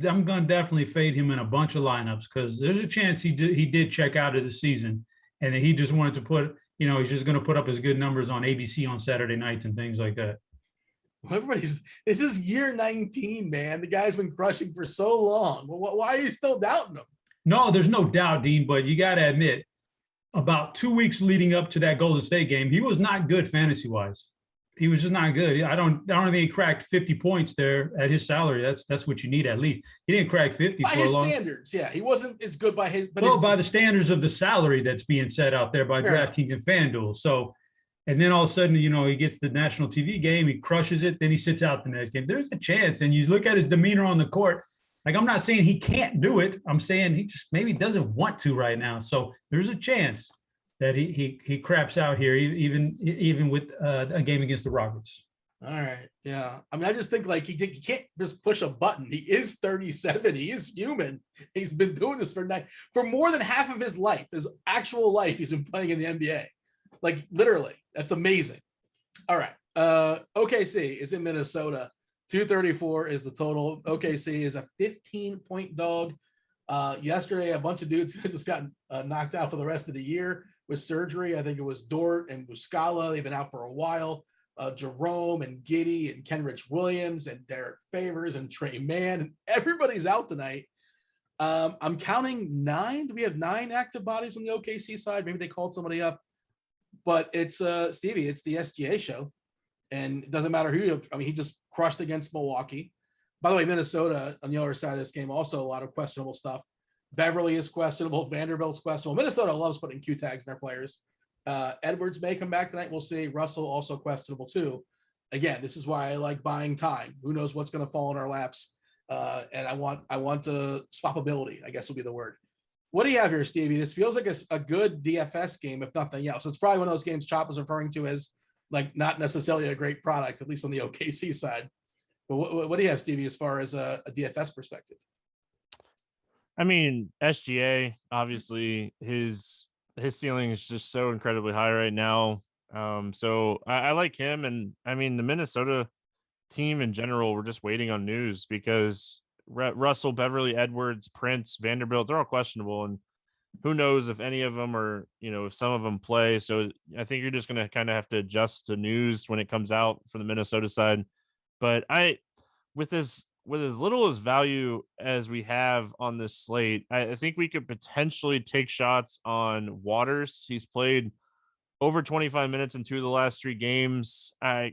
I'm going to definitely fade him in a bunch of lineups because there's a chance he did check out of the season, and then he just wanted to put. You know, he's just going to put up his good numbers on ABC on Saturday nights and things like that. This is year 19, man. The guy's been crushing for so long. Why are you still doubting him? No, there's no doubt, Dean, but you got to admit, about 2 weeks leading up to that Golden State game, he was not good fantasy-wise. He was just not good. I don't think he cracked 50 points there at his salary. That's what you need at least. He didn't crack 50 by for his a long standards. Yeah, he wasn't as good by his. But by the standards of the salary that's being set out there by DraftKings and FanDuel. So, and then all of a sudden, you know, he gets the national TV game, he crushes it, then he sits out the next game. There's a chance, and you look at his demeanor on the court. Like I'm not saying he can't do it. I'm saying he just maybe doesn't want to right now. So there's a chance that he craps out here, even with a game against the Rockets. All right. Yeah. I mean, I just think like he can't just push a button. He is 37. He is human. He's been doing this for more than half of his life, his actual life. He's been playing in the NBA. Like literally. That's amazing. All right. OKC is in Minnesota. 234 is the total. OKC is a 15-point dog. Yesterday, a bunch of dudes just got knocked out for the rest of the year with surgery. I think it was Dort and Muscala. They've been out for a while. Jerome and Giddey and Kenrich Williams and Derek Favors and Trey Mann. And everybody's out tonight. I'm counting 9. Do we have 9 active bodies on the OKC side? Maybe they called somebody up. But it's Stevie, it's the SGA show. And it doesn't matter who he just crushed against Milwaukee. By the way, Minnesota on the other side of this game, also a lot of questionable stuff. Beverly is questionable. Vanderbilt's questionable. Minnesota loves putting Q tags in their players. Edwards may come back tonight. We'll see. Russell also questionable too. Again, this is why I like buying time. Who knows what's going to fall in our laps? And I want swappability, I guess will be the word. What do you have here, Stevie? This feels like a good DFS game, if nothing else. It's probably one of those games Chop was referring to as like not necessarily a great product, at least on the OKC side. But what do you have, Stevie, as far as a DFS perspective? I mean, SGA, obviously, his ceiling is just so incredibly high right now. So I like him. And I mean, the Minnesota team in general, we're just waiting on news because Russell, Beverly, Edwards, Prince, Vanderbilt, they're all questionable. And who knows if any of them are, if some of them play. So I think you're just going to kind of have to adjust to news when it comes out from the Minnesota side. But with as little as value as we have on this slate, I think we could potentially take shots on Waters. He's played over 25 minutes in 2 of the last 3 games. I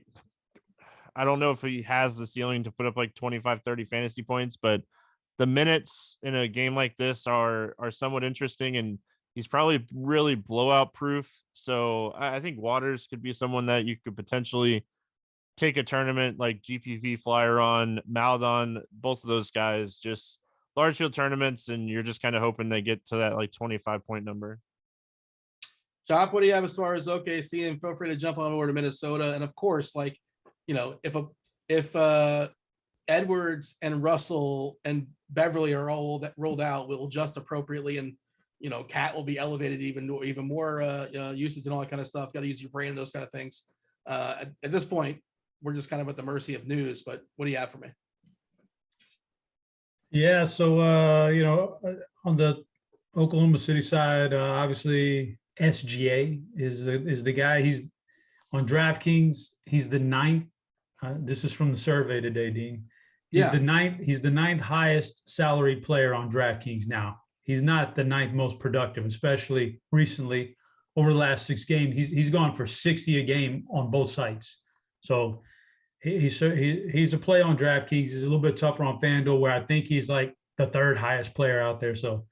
don't know if he has the ceiling to put up like 25, 30 fantasy points, but the minutes in a game like this are somewhat interesting. And He's probably really blowout proof. So I think Waters could be someone that you could potentially take a tournament like GPP flyer on. Maladon, both of those guys, just large field tournaments, and you're just kind of hoping they get to that like 25-point number. Chop, what do you have as far as OKC? And feel free to jump on over to Minnesota. And of course, like, you know, if Edwards and Russell and Beverly are all rolled out, we'll adjust appropriately, and you know, Cat will be elevated even more usage and all that kind of stuff. Got to use your brain and those kind of things. At this point, we're just kind of at the mercy of news. But what do you have for me? Yeah, so you know, on the Oklahoma City side, obviously SGA is the guy. He's on DraftKings. He's the 9th. This is from the survey today, Dean. He's the 9th. He's the 9th highest salary player on DraftKings now. He's not the 9th most productive, especially recently over the last 6 games. He's gone for 60 a game on both sites. So he's a play on DraftKings. He's a little bit tougher on FanDuel, where I think he's like the 3rd highest player out there. So,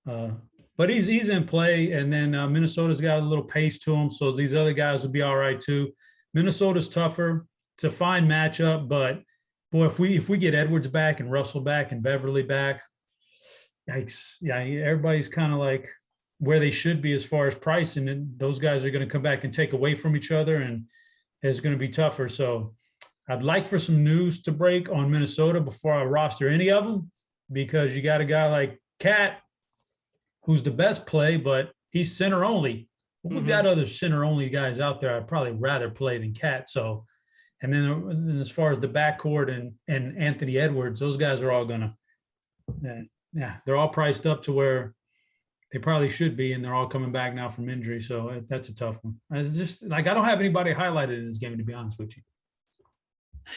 but he's in play. And then Minnesota's got a little pace to him, so these other guys will be all right too. Minnesota's tougher. It's a fine matchup, but boy, if we get Edwards back and Russell back and Beverly back, yikes! Yeah, everybody's kind of like where they should be as far as pricing, and those guys are going to come back and take away from each other, and it's going to be tougher. So I'd like for some news to break on Minnesota before I roster any of them, because you got a guy like Cat, who's the best play, but he's center only. We've got other center only guys out there I'd probably rather play than Cat. So, and then as far as the backcourt and Anthony Edwards, those guys are all gonna, they're all priced up to where they probably should be, and they're all coming back now from injury. So that's a tough one. It's just like, I don't have anybody highlighted in this game, to be honest with you.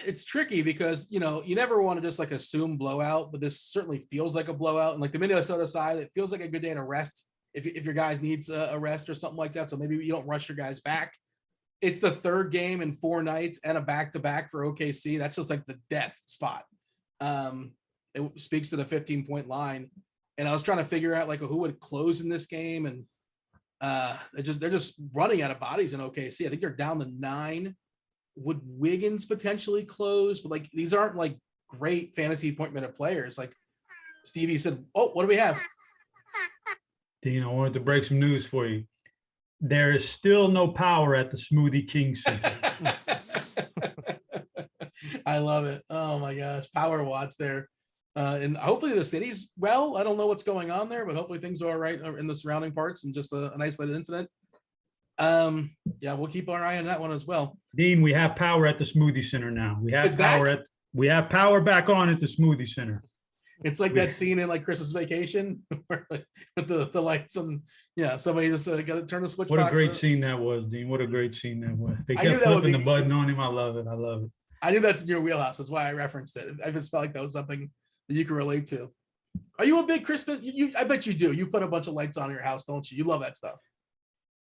It's tricky because, you know, you never want to just like assume blowout, but this certainly feels like a blowout. And like the Minnesota side, it feels like a good day to rest if your guys needs a rest or something like that. So maybe you don't rush your guys back. It's the 3rd game in 4 nights and a back-to-back for OKC. That's just like the death spot. It speaks to the 15-point line. And I was trying to figure out like who would close in this game. And they're just running out of bodies in OKC. I think they're down to 9. Would Wiggins potentially close? But like, these aren't like great fantasy point minute players. Like Stevie said, oh, what do we have? Dean, I wanted to break some news for you. There is still no power at the Smoothie King Center. I love it. Oh my gosh. Power watts there. And hopefully the city's well. I don't know what's going on there, but hopefully things are all right in the surrounding parts and just an isolated incident. Yeah, we'll keep our eye on that one as well. Dean, we have power at the Smoothie Center now. We have power back on at the Smoothie Center. It's like that scene in like Christmas Vacation where, like, with the lights and somebody just got to turn the switch. What a great scene that was, Dean. What a great scene that was. They kept flipping the button on him. I love it. I knew that's in your wheelhouse. That's why I referenced it. I just felt like that was something that you can relate to. Are you a big Christmas? I bet you do. You put a bunch of lights on in your house, don't you? You love that stuff.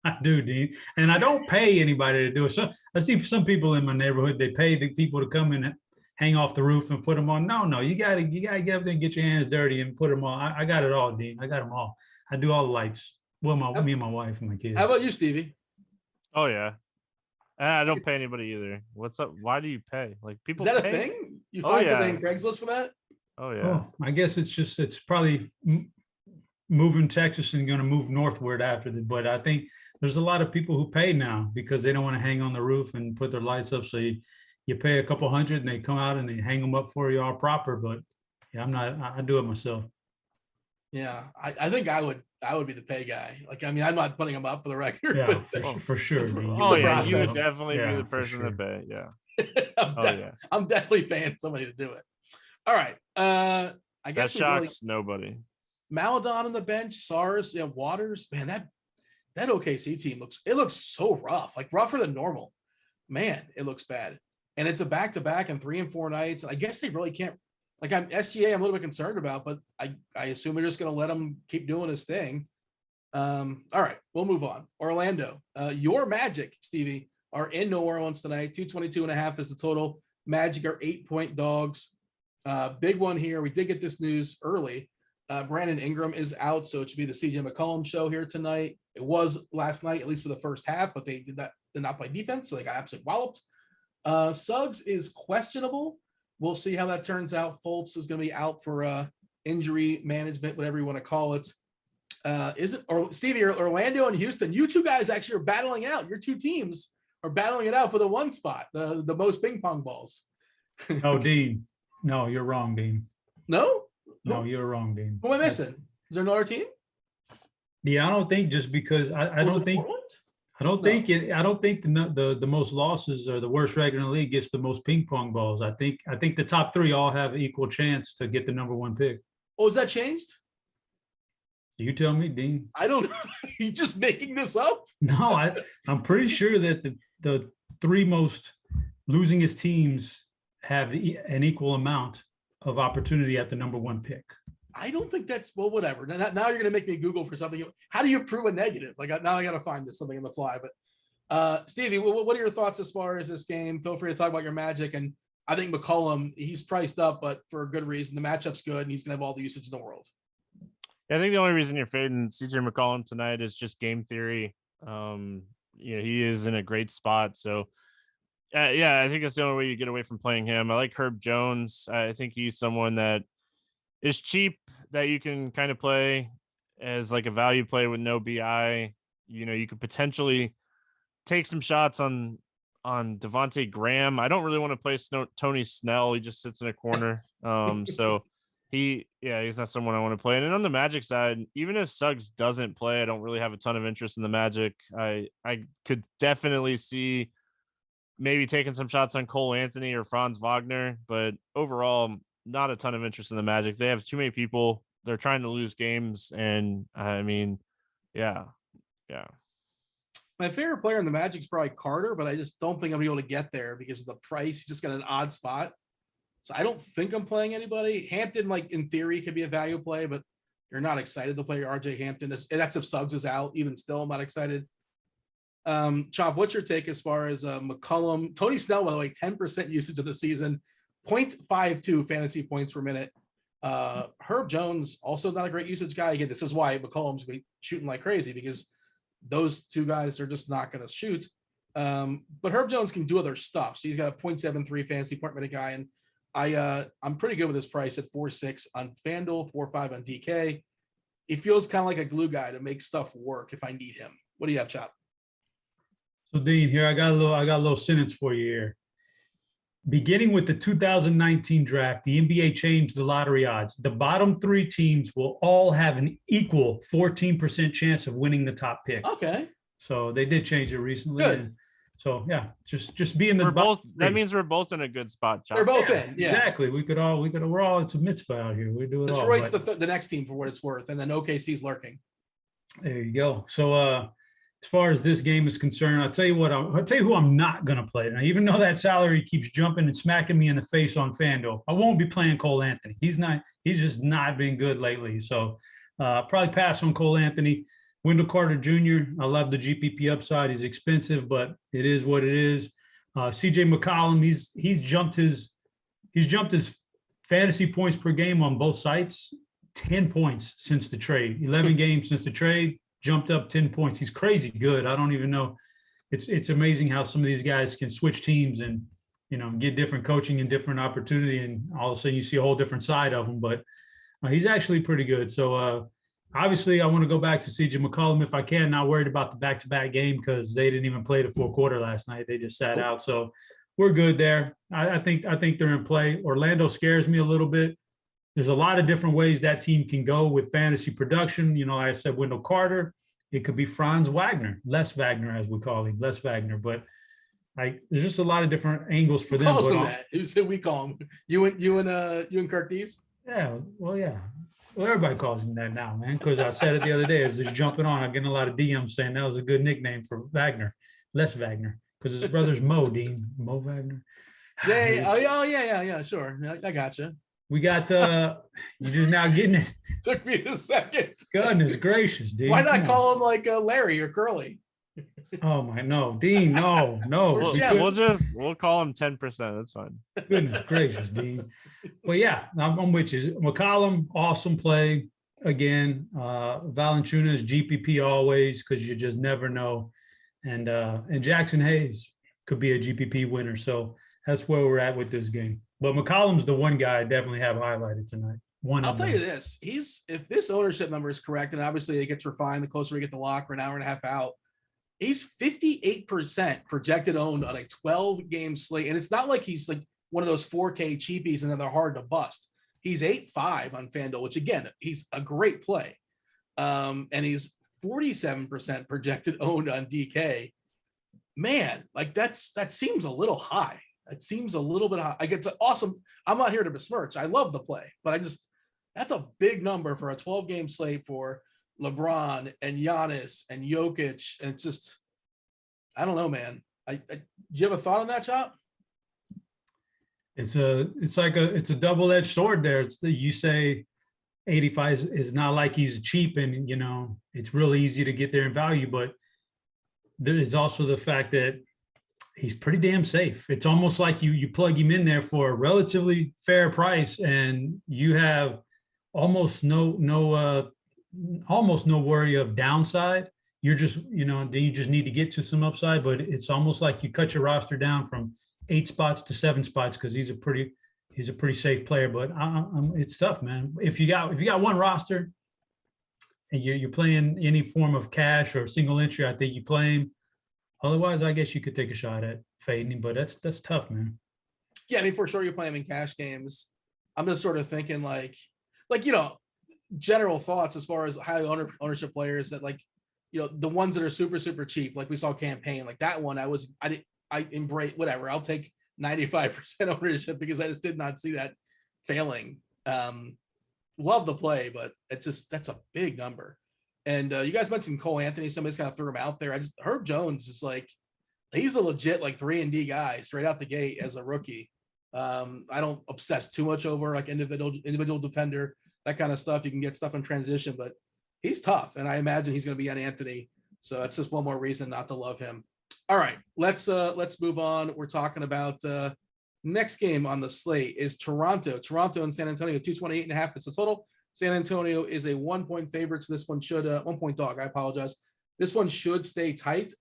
I do, Dean. And I don't pay anybody to do it. So I see some people in my neighborhood, they pay the people to come and hang off the roof and put them on. No, you gotta get up there and get your hands dirty and put them on. I got it all, Dean. I got them all. I do all the lights. Well, me and my wife and my kids. How about you, Stevie? Oh yeah. I don't pay anybody either. What's up? Why do you pay? Like, people is that pay? A thing? You find something in Craigslist for that? Oh yeah. Oh, I guess it's probably moving Texas and going to move northward after that. But I think there's a lot of people who pay now because they don't want to hang on the roof and put their lights up. So you pay a couple $100 and they come out and they hang them up for you all proper. But yeah, I do it myself. Yeah, I think I would be the pay guy. Like, I mean, I'm not putting them up for the record. Yeah, but for sure. Oh yeah, you would definitely be the person to pay. Yeah. I'm definitely paying somebody to do it. All right. I guess that shocks nobody. Maladon on the bench, SARS, Waters, man, that OKC team looks so rough, like rougher than normal. Man, it looks bad. And it's a back-to-back and 3 and 4 nights. I guess they really can't, like, I'm SGA, I'm a little bit concerned about, but I assume they're just going to let him keep doing his thing. All right, we'll move on. Orlando, your Magic, Stevie, are in New Orleans tonight. 222.5 is the total. Magic are 8-point dogs. Big one here. We did get this news early. Brandon Ingram is out, so it should be the CJ McCollum show here tonight. It was last night, at least for the first half, but they did not play defense, so they got absolutely walloped. Suggs is questionable. We'll see how that turns out. Fultz is going to be out for injury management, whatever you want to call it. Is it, or Stevie, Orlando and Houston, you two guys actually are battling out. Your two teams are battling it out for the one spot, the most ping pong balls. No, Dean. No, you're wrong, Dean. No? No, you're wrong, Dean. Who am I missing? Is there another team? Yeah, I don't think just because I don't think Portland? I don't think the most losses or the worst record in the league gets the most ping pong balls. I think the top three all have an equal chance to get the number one pick. Oh, is that changed? You tell me, Dean. I don't know. You just making this up? No, I'm pretty sure that the three most losingest teams have an equal amount of opportunity at the number one pick. I don't think that's, well, whatever. Now you're going to make me Google for something. How do you prove a negative? Like now I got to find this something on the fly. But Stevie, what are your thoughts as far as this game? Feel free to talk about your Magic. And I think McCollum, he's priced up, but for a good reason. The matchup's good, and he's going to have all the usage in the world. I think the only reason you're fading CJ McCollum tonight is just game theory. He is in a great spot. So, I think that's the only way you get away from playing him. I like Herb Jones. I think he's someone that is cheap that you can kind of play as like a value play with no BI. You could potentially take some shots on Devontae Graham. I don't really want to play Tony Snell. He just sits in a corner. So he's not someone I want to play. And then on the Magic side, even if Suggs doesn't play, I don't really have a ton of interest in the Magic. I could definitely see maybe taking some shots on Cole Anthony or Franz Wagner, but overall, not a ton of interest in the Magic. They have too many people. They're trying to lose games. And I mean, yeah. My favorite player in the Magic is probably Carter, but I just don't think I'm going to be able to get there because of the price. He just got an odd spot. So I don't think I'm playing anybody. Hampton, like in theory, could be a value play, but you're not excited to play RJ Hampton. That's if Suggs is out. Even still, I'm not excited. Chop, what's your take as far as McCollum? Tony Snell, by the way, 10% usage of the season, 0.52 fantasy points per minute. Herb Jones, also not a great usage guy. Again, this is why McCollum's going to be shooting like crazy because those two guys are just not going to shoot. But Herb Jones can do other stuff. So he's got a 0.73 fantasy point per minute guy. And I'm pretty good with his price at 4.6 on FanDuel, 4.5 on DK. He feels kind of like a glue guy to make stuff work if I need him. What do you have, Chop? So Dean, here I got a little sentence for you here. Beginning with the 2019 draft, the NBA changed the lottery odds. The bottom three teams will all have an equal 14% chance of winning the top pick. Okay. So they did change it recently. Good. And so yeah, just be in the both. That means we're both in a good spot, John. They're both in. Yeah. Exactly. We're all, it's a mitzvah out here. We do it Detroit's all. the next team for what it's worth, and then OKC's lurking. There you go. So as far as this game is concerned, I'll tell you who I'm not going to play. Now, even though that salary keeps jumping and smacking me in the face on FanDuel, I won't be playing Cole Anthony. He's just not been good lately. So probably pass on Cole Anthony. Wendell Carter Jr., I love the GPP upside. He's expensive, but it is what it is. CJ McCollum, he's jumped his fantasy points per game on both sites, 10 points since the trade. 11 games since the trade, jumped up 10 points. He's crazy good. I don't even know. It's amazing how some of these guys can switch teams and, get different coaching and different opportunity. And all of a sudden you see a whole different side of him, but he's actually pretty good. So obviously I want to go back to CJ McCollum if I can, not worried about the back-to-back game because they didn't even play the fourth quarter last night. They just sat out. So we're good there. I think they're in play. Orlando scares me a little bit. There's a lot of different ways that team can go with fantasy production. Like I said, Wendell Carter. It could be Franz Wagner, Les Wagner, as we call him, Les Wagner. But there's just a lot of different angles for them. Who said we call him? You and Curtis? Yeah. Well, yeah. Well, everybody calls him that now, man. Because I said it the other day as he's jumping on. I'm getting a lot of DMs saying that was a good nickname for Wagner, Les Wagner, because his brother's Mo Wagner. Yeah. Sure. I gotcha. We got you're just now getting it. Took me a second. Goodness gracious, Dean. Why not call him like Larry or Curly? Oh my no, Dean, no. We'll call him 10%. That's fine. Goodness gracious, Dean. But yeah, I'm with you. McCollum, awesome play. again. Valanciunas, GPP always, because you just never know. And Jackson Hayes could be a GPP winner. So that's where we're at with this game. But McCollum's the one guy I definitely have highlighted tonight. I'll tell you this: if this ownership number is correct, and obviously it gets refined the closer we get to lock, or an hour and a half out. He's 58% projected owned on a 12-game slate, and it's not like he's like one of those 4K cheapies and then they're hard to bust. He's 8.5 on FanDuel, which again, he's a great play, and he's 47% projected owned on DK. Man, like that seems a little high. It seems a little bit high. Like it's awesome. I'm not here to besmirch. I love the play, but that's a big number for a 12-game slate for LeBron and Giannis and Jokic. And it's just, I don't know, man. Do you have a thought on that, Chop? It's a double-edged sword there. You say 85 is not like he's cheap and, it's really easy to get there in value, but there is also the fact that he's pretty damn safe. It's almost like you plug him in there for a relatively fair price and you have almost no worry of downside. You're just, then you just need to get to some upside, but it's almost like you cut your roster down from 8 spots to 7 spots because he's a pretty safe player. But it's tough, man. If you got one roster and you're playing any form of cash or single entry, I think you play him. Otherwise, I guess you could take a shot at fading him, but that's tough, man. Yeah, I mean, for sure, you're playing him in cash games. I'm just sort of thinking like general thoughts as far as high ownership players that the ones that are super, super cheap, like we saw campaign, like that one, I embrace whatever. I'll take 95% ownership because I just did not see that failing. Love the play, but that's a big number. And you guys mentioned Cole Anthony. Somebody's kind of threw him out there. Herb Jones is he's a legit 3-and-D guy straight out the gate as a rookie. I don't obsess too much over individual defender, that kind of stuff. You can get stuff in transition, but he's tough. And I imagine he's going to be on Anthony. So that's just one more reason not to love him. All right, let's move on. We're talking about next game on the slate is Toronto and San Antonio, 228.5. It's a total. San Antonio is a 1-point favorite. So this one should 1-point dog. I apologize. This one should stay tight.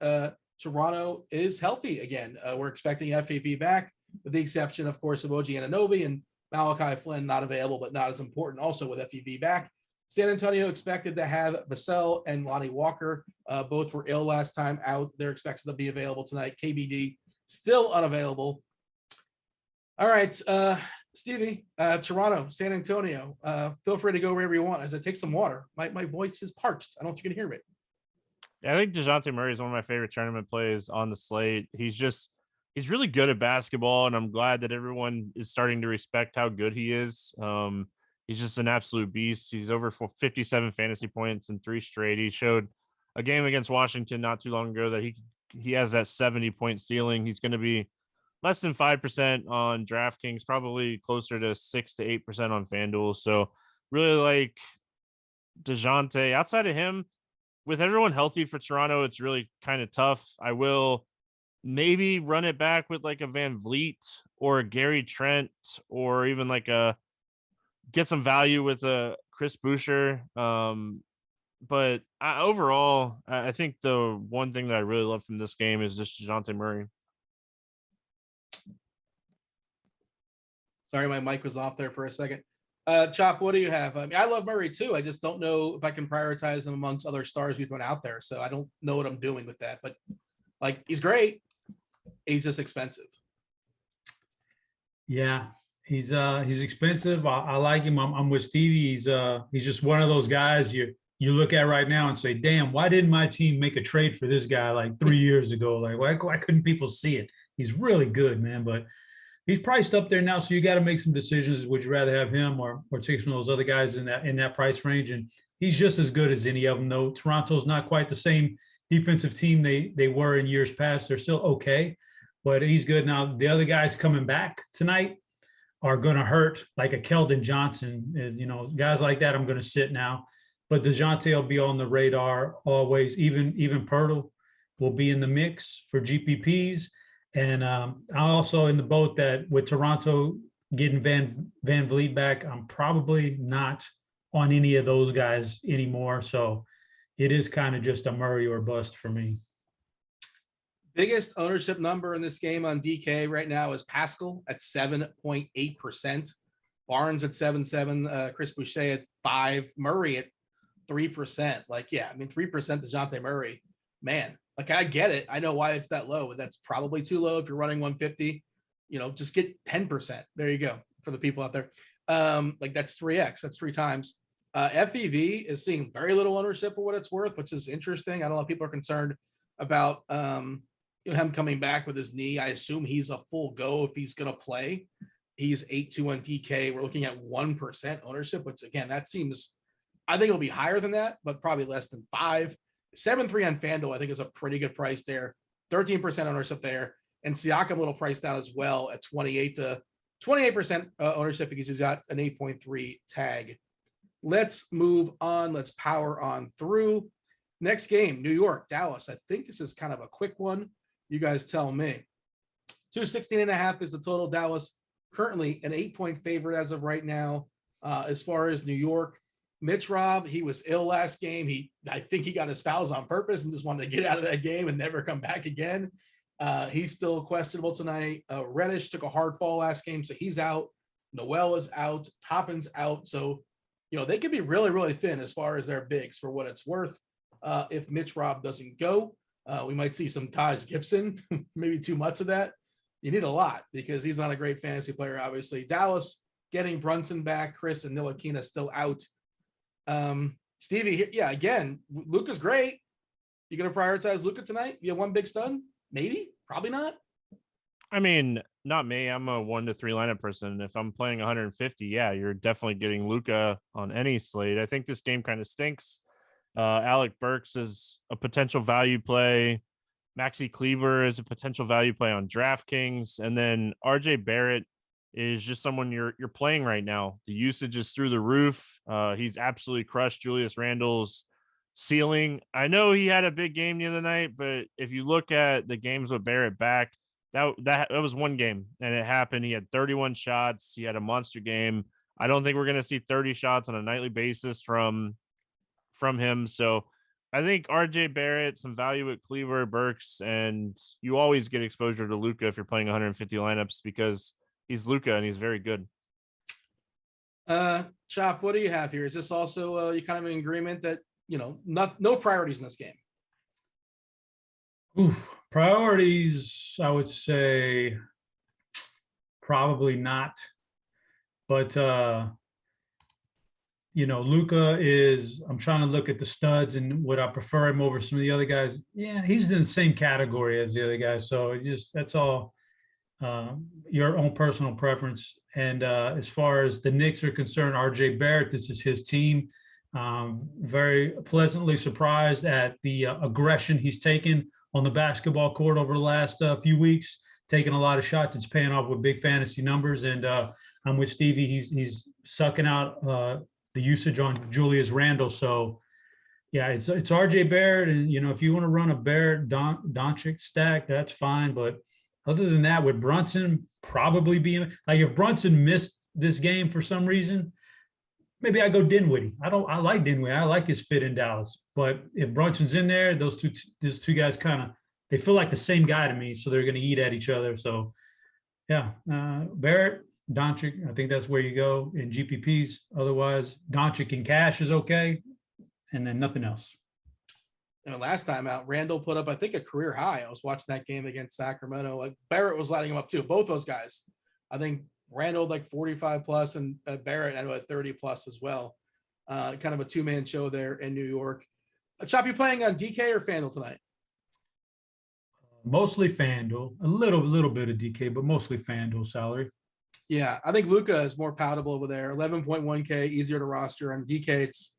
Toronto is healthy again. We're expecting FAV back, with the exception, of course, of OG Anunoby and Malachi Flynn not available, but not as important. Also with FEV back. San Antonio expected to have Vassell and Lonnie Walker. Both were ill last time out. They're expected to be available tonight. KBD still unavailable. All right, Stevie, Toronto, San Antonio. Feel free to go wherever you want as I take some water. My voice is parched. I don't know if you can hear me. Yeah, I think DeJounte Murray is one of my favorite tournament plays on the slate. He's really good at basketball, and I'm glad that everyone is starting to respect how good he is. He's just an absolute beast. He's over 57 fantasy points in 3 straight. He showed a game against Washington not too long ago that he has that 70-point ceiling. He's going to be less than 5% on DraftKings, probably closer to 6 to 8% on FanDuel. So really like DeJounte. Outside of him, with everyone healthy for Toronto, it's really kind of tough. I will maybe run it back with a Van Vliet or a Gary Trent, or even get some value with a Chris Boucher. But overall, I think the one thing that I really love from this game is just DeJounte Murray. Sorry, my mic was off there for a second. Chop, what do you have? I mean, I love Murray too. I just don't know if I can prioritize him amongst other stars we've put out there. So I don't know what I'm doing with that. But he's great. He's just expensive. Yeah, he's expensive. I like him. I'm with Stevie. He's just one of those guys you look at right now and say, damn, why didn't my team make a trade for this guy 3 years ago? Why couldn't people see it? He's really good, man. But he's priced up there now, so you got to make some decisions. Would you rather have him or take some of those other guys in that price range? And he's just as good as any of them, though. Toronto's not quite the same defensive team they were in years past. They're still okay, but he's good. Now, the other guys coming back tonight are going to hurt, like a Keldon Johnson. Guys like that I'm going to sit now. But DeJounte will be on the radar always. Even Pirtle will be in the mix for GPPs. And I'm also in the boat that with Toronto getting Van Vliet back, I'm probably not on any of those guys anymore. So it is kind of just a Murray or bust for me. Biggest ownership number in this game on DK right now is Pascal at 7.8%, Barnes at 7.7, Chris Boucher at 5, Murray at 3%. Like, yeah, I mean, 3% DeJounte Murray, man, like I get it. I know why it's that low, but that's probably too low if you're running 150. Just get 10%. There you go for the people out there. Like that's 3x, that's 3 times. FEV is seeing very little ownership for what it's worth, which is interesting. I don't know if people are concerned about him coming back with his knee. I assume he's a full go if he's going to play. He's 8-2 on DK. We're looking at 1% ownership, which again, that seems, I think it'll be higher than that, but probably less than 5. 7.3 on FanDuel, I think is a pretty good price there. 13% ownership there. And Siakam a little priced down as well at 28% ownership because he's got an 8.3 tag. Let's move on. Let's power on through. Next game, New York, Dallas. I think this is kind of a quick one. You guys tell me. 216.5 is the total. Dallas currently an 8-point favorite as of right now. As far as New York, Mitch Robb, he was ill last game. I think he got his fouls on purpose and just wanted to get out of that game and never come back again. He's still questionable tonight. Reddish took a hard fall last game, so he's out. Noel is out. Toppin's out. So, they could be really, really thin as far as their bigs for what it's worth. If Mitch Robb doesn't go, we might see some Taj Gibson, maybe too much of that. You need a lot because he's not a great fantasy player, obviously. Dallas getting Brunson back. Chris and Ntilikina still out. Stevie, yeah, again, Luka's great. You going to prioritize Luka tonight? You have one big stud? Maybe, probably not. I mean, not me. I'm a 1 to 3 lineup person. If I'm playing 150, yeah, you're definitely getting Luka on any slate. I think this game kind of stinks. Alec Burks is a potential value play. Maxi Kleber is a potential value play on DraftKings. And then RJ Barrett is just someone you're playing right now. The usage is through the roof. He's absolutely crushed Julius Randle's ceiling. I know he had a big game the other night, but if you look at the games with Barrett back, that was one game and it happened. He had 31 shots. He had a monster game. I don't think we're going to see 30 shots on a nightly basis from him. So I think RJ Barrett, some value at Kleber, Burks, and you always get exposure to Luka if you're playing 150 lineups because he's Luka and he's very good. Chop, what do you have here? Is this also you kind of in agreement that no priorities in this game? Priorities, I would say probably not. But Luka is, I'm trying to look at the studs and would I prefer him over some of the other guys? Yeah, he's in the same category as the other guys. So that's all your own personal preference. And as far as the Knicks are concerned, RJ Barrett, this is his team. Very pleasantly surprised at the aggression he's taken on the basketball court over the last few weeks, taking a lot of shots. It's paying off with big fantasy numbers. And I'm with Stevie. He's sucking out the usage on Julius Randle. So, yeah, it's RJ Barrett. And, if you want to run a Barrett Doncic stack, that's fine. But other than that, with Brunson probably being like, if Brunson missed this game for some reason, maybe I go Dinwiddie. I like Dinwiddie. I like his fit in Dallas. But if Brunson's in there, those two guys they feel like the same guy to me. So they're going to eat at each other. So, yeah, Barrett, Doncic, I think that's where you go in GPPs. Otherwise, Doncic in cash is okay, and then nothing else. Last time out, Randall put up, I think, a career high. I was watching that game against Sacramento. Like Barrett was lighting him up too. Both those guys. I think Randall like 45 plus, and Barrett I know at 30 plus as well. Kind of a 2-man show there in New York. Chop, you playing on DK or FanDuel tonight? Mostly FanDuel, a little bit of DK, but mostly FanDuel salary. Yeah, I think Luka is more palatable over there. 11.1K, easier to roster. On DK, it's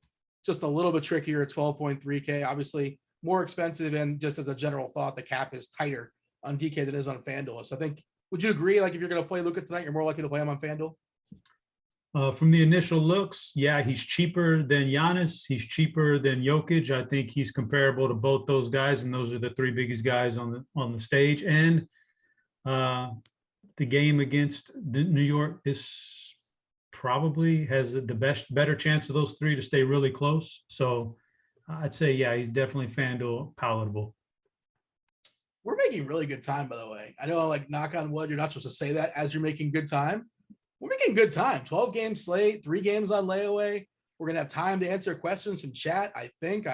just a little bit trickier. 12.3K, obviously more expensive. And just as a general thought, the cap is tighter on DK than it is on FanDuel. So I think, would you agree? Like if you're going to play Luka tonight, you're more likely to play him on FanDuel? From the initial looks, yeah, he's cheaper than Giannis. He's cheaper than Jokic. I think he's comparable to both those guys, and those are the 3 biggest guys on the stage. And the game against New York, this probably has the better chance of those three to stay really close. So I'd say, yeah, he's definitely FanDuel palatable. We're making really good time, by the way. I know, like, knock on wood, you're not supposed to say that as you're making good time. We're making good time. 12-game slate, 3 games on layaway. We're going to have time to answer questions from chat, I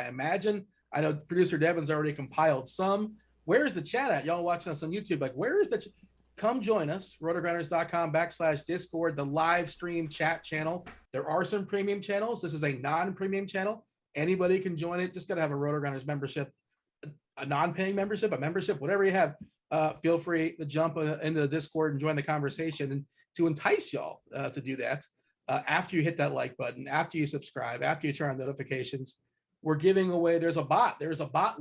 imagine. I know producer Devin's already compiled some. Where is the chat at? Y'all watching us on YouTube, like, where is the come join us, rotogrinders.com/Discord, the live stream chat channel. There are some premium channels. This is a non-premium channel. Anybody can join it. Just got to have a Rotogrinders membership, a non-paying membership, a membership, whatever you have. Feel free to jump into the Discord and join the conversation. And to entice y'all to do that, after you hit that like button, after you subscribe, after you turn on notifications, we're giving away, there's a bot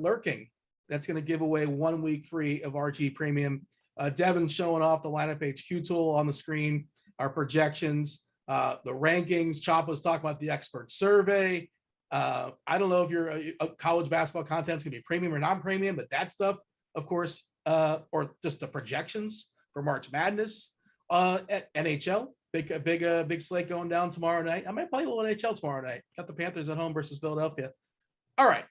lurking that's going to give away 1 week free of RG Premium. Devin's showing off the lineup HQ tool on the screen, our projections, the rankings. Chop was talking about the expert survey. I don't know if your college basketball content's going to be premium or non-premium, but that stuff, of course, or just the projections for March Madness, at NHL. Big slate going down tomorrow night. I might play a little NHL tomorrow night. Got the Panthers at home versus Philadelphia. All right.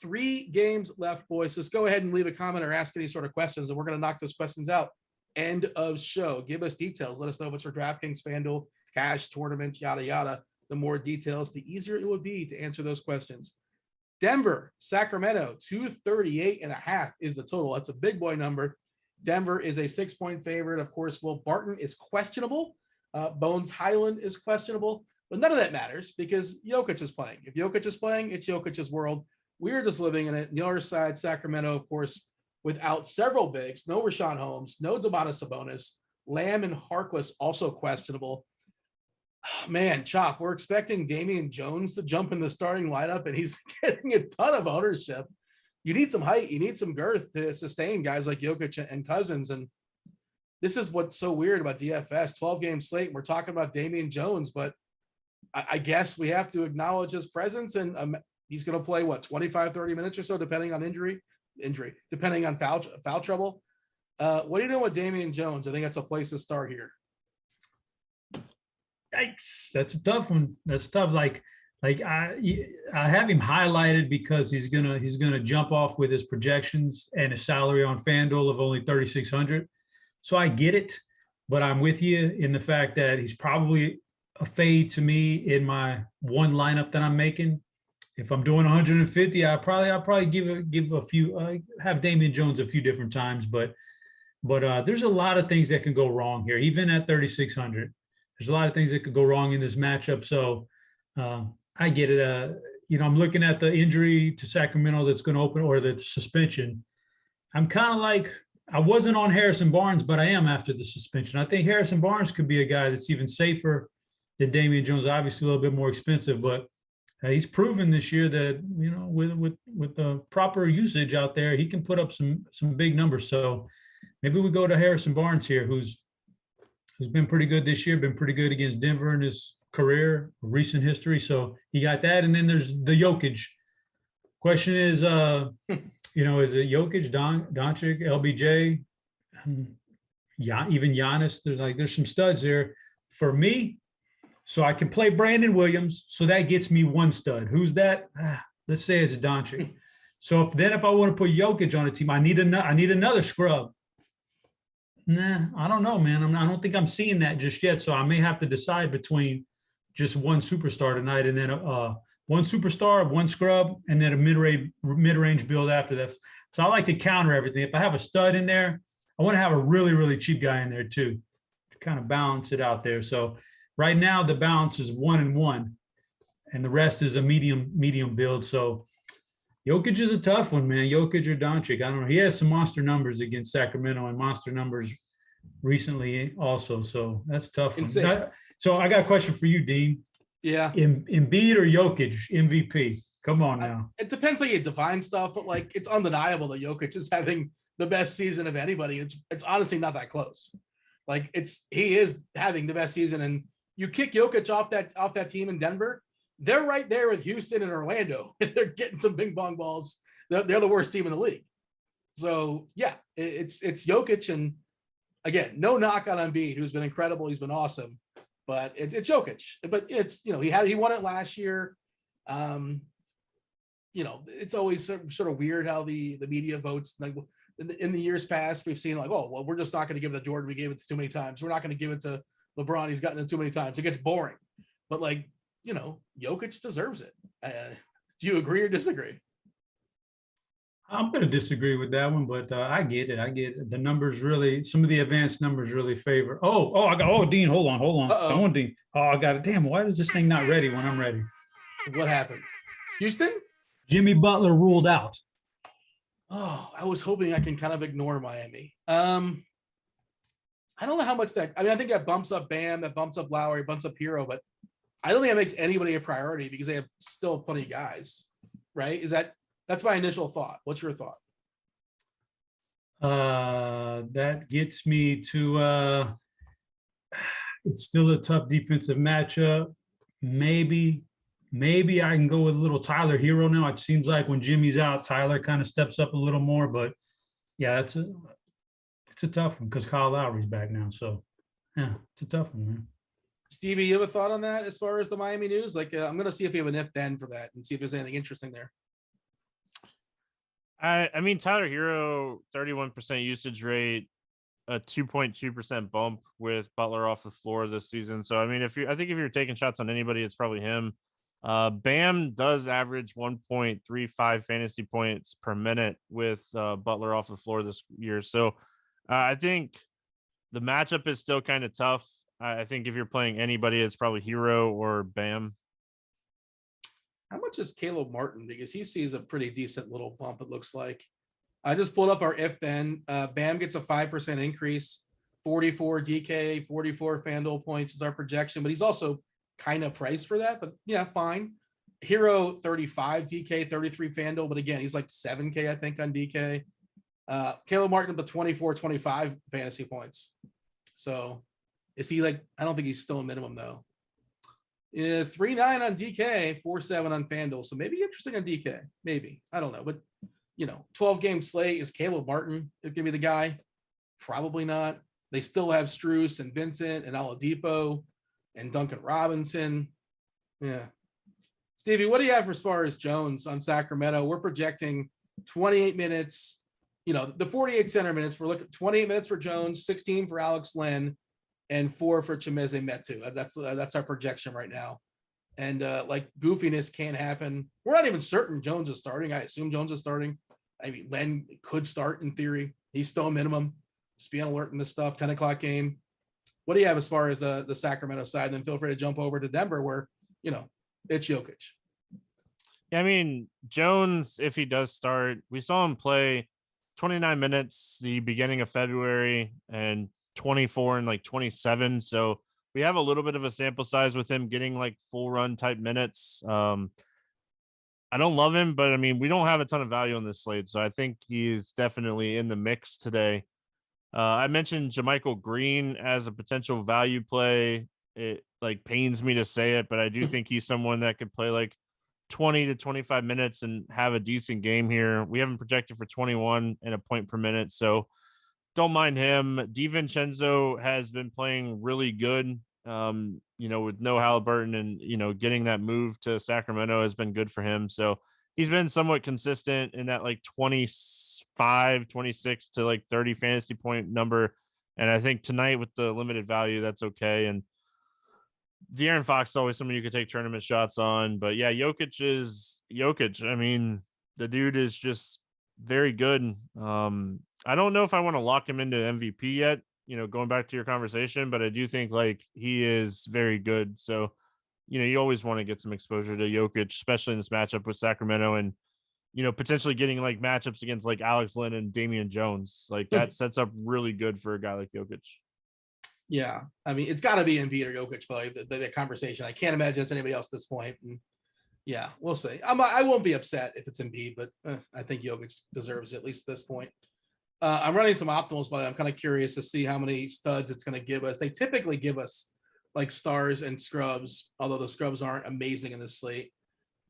3 games left, boys. Just go ahead and leave a comment or ask any sort of questions, and we're going to knock those questions out. End of show. Give us details. Let us know if it's for DraftKings, FanDuel, cash, tournament, yada, yada. The more details, the easier it will be to answer those questions. Denver, Sacramento, 238.5 is the total. That's a big boy number. Denver is a 6-point favorite. Of course, Will Barton is questionable. Bones Highland is questionable. But none of that matters because Jokic is playing. If Jokic is playing, it's Jokic's world. We're just living in it. On the other side, Sacramento, of course, without several bigs, no Rashawn Holmes, no Domantas Sabonis, Lamb and Harkless also questionable. Man, Chop, we're expecting Damian Jones to jump in the starting lineup, and he's getting a ton of ownership. You need some height. You need some girth to sustain guys like Jokic and Cousins. And this is what's so weird about DFS. 12-game slate, and we're talking about Damian Jones, but I guess we have to acknowledge his presence, and he's going to play, 25, 30 minutes or so, depending on injury, depending on foul trouble. What are you doing with Damian Jones? I think that's a place to start here. Yikes. That's a tough one. That's tough. Like I have him highlighted because he's gonna jump off with his projections and his salary on FanDuel of only 3,600. So I get it, but I'm with you in the fact that he's probably a fade to me in my one lineup that I'm making. If I'm doing 150, I'll probably give a few, have Damian Jones a few different times, but there's a lot of things that can go wrong here, even at 3,600. There's a lot of things that could go wrong in this matchup. So I get it. I'm looking at the injury to Sacramento that's going to open, or the suspension. I'm kind of like, I wasn't on Harrison Barnes, but I am after the suspension. I think Harrison Barnes could be a guy that's even safer than Damian Jones. Obviously a little bit more expensive, but he's proven this year that, with the proper usage out there, he can put up some big numbers. So maybe we go to Harrison Barnes here, who's been pretty good this year, been pretty good against Denver in his career, recent history. So he got that. And then there's the Jokic. Question is, is it Jokic, Doncic, LBJ, even Giannis? There's some studs there for me. So I can play Brandon Williams. So that gets me one stud. Who's that? Let's say it's Doncic. So if I want to put Jokic on a team, I need another scrub. Nah, I don't know, man. I don't think I'm seeing that just yet. So I may have to decide between just one superstar tonight, and then one superstar, one scrub, and then a mid-range build after that. So I like to counter everything. If I have a stud in there, I want to have a really, really cheap guy in there too, to kind of balance it out there. So right now the balance is 1 and 1, and the rest is a medium build. So Jokic is a tough one, man. Jokic or Doncic. I don't know. He has some monster numbers against Sacramento and monster numbers recently also. So that's a tough one. So I got a question for you, Dean. Yeah. Embiid or Jokic MVP? Come on now. It depends how you define stuff, but it's undeniable that Jokic is having the best season of anybody. It's honestly not that close. He is having the best season, and you kick Jokic off that team in Denver, they're right there with Houston and Orlando. They're getting some ping pong balls. They're the worst team in the league. So yeah, it's Jokic, and again, no knock on Embiid, who's been incredible. He's been awesome. but it's Jokic. But it's, he won it last year. It's always sort of weird how the media votes. Like in the years past, we've seen like, oh, well, we're just not going to give it to Jordan. We gave it to too many times. We're not going to give it to LeBron. He's gotten it too many times. It gets boring. But like, Jokic deserves it. Do you agree or disagree? I'm going to disagree with that one, but I get it. I get it. The numbers really, some of the advanced numbers really favor. Dean, hold on. Uh-oh. Come on, Dean. Oh, I got it. Damn, why is this thing not ready when I'm ready? What happened? Houston? Jimmy Butler ruled out. Oh, I was hoping I can kind of ignore Miami. I don't know how much I think that bumps up Bam, that bumps up Lowry, bumps up Hero, but I don't think that makes anybody a priority because they have still plenty of guys, right? That's my initial thought. What's your thought? That gets me to it's still a tough defensive matchup. Maybe I can go with a little Tyler Hero now. It seems like when Jimmy's out, Tyler kind of steps up a little more. But yeah, it's a tough one because Kyle Lowry's back now. So yeah, it's a tough one, man. Stevie, you have a thought on that as far as the Miami news? Like, I'm going to see if we have an if then for that and see if there's anything interesting there. I mean, Tyler Hero, 31% usage rate, a 2.2% bump with Butler off the floor this season. So, I mean, if you're taking shots on anybody, it's probably him. Bam does average 1.35 fantasy points per minute with Butler off the floor this year. So I think the matchup is still kind of tough. I think if you're playing anybody, it's probably Hero or Bam. How much is Caleb Martin? Because he sees a pretty decent little bump, it looks like. I just pulled up our if then. Bam gets a 5% increase, 44 DK, 44 FanDuel points is our projection, but he's also kind of priced for that. But yeah, fine. Hero 35 DK, 33 FanDuel, but again, he's like 7K, I think, on DK. Caleb Martin, but 24, 25 fantasy points. So is he like, I don't think he's still a minimum though. 3.9 on DK, 4.7 on FanDuel. So maybe interesting on DK. Maybe. I don't know. But, 12-game slate. Is Caleb Martin going to be the guy? Probably not. They still have Strus and Vincent and Oladipo and Duncan Robinson. Yeah. Stevie, what do you have as far as Jones on Sacramento? We're projecting 28 minutes. The 48 center minutes. We're looking at 28 minutes for Jones, 16 for Alex Len, and 4 for Chimeze Metu. That's our projection right now. And like goofiness can't happen. We're not even certain Jones is starting. I assume Jones is starting. I mean, Len could start in theory. He's still a minimum. Just be on alert in this stuff. 10 o'clock game. What do you have as far as the Sacramento side? And then feel free to jump over to Denver where, it's Jokic. Yeah, I mean, Jones, if he does start, we saw him play 29 minutes the beginning of February and 24 and like 27. So we have a little bit of a sample size with him getting like full run type minutes. I don't love him, but I mean, we don't have a ton of value on this slate. So I think he's definitely in the mix today. I mentioned JaMychal Green as a potential value play. It like pains me to say it, but I do think he's someone that could play like 20 to 25 minutes and have a decent game here. We haven't projected for 21 and a point per minute. So don't mind him. DiVincenzo has been playing really good, with no Halliburton and, getting that move to Sacramento has been good for him. So he's been somewhat consistent in that like 25, 26 to like 30 fantasy point number. And I think tonight with the limited value, that's okay. And De'Aaron Fox is always someone you could take tournament shots on. But yeah, Jokic is Jokic. I mean, the dude is just very good. I don't know if I want to lock him into MVP yet, going back to your conversation, but I do think like he is very good. So, you always want to get some exposure to Jokic, especially in this matchup with Sacramento and, potentially getting like matchups against like Alex Len and Damian Jones. Like that sets up really good for a guy like Jokic. Yeah. I mean, it's got to be Embiid or Jokic, probably the conversation. I can't imagine it's anybody else at this point. And yeah, we'll see. I won't be upset if it's Embiid, but I think Jokic deserves it, at least at this point. I'm running some optimals, but I'm kind of curious to see how many studs it's going to give us. They typically give us like stars and scrubs, although the scrubs aren't amazing in this slate.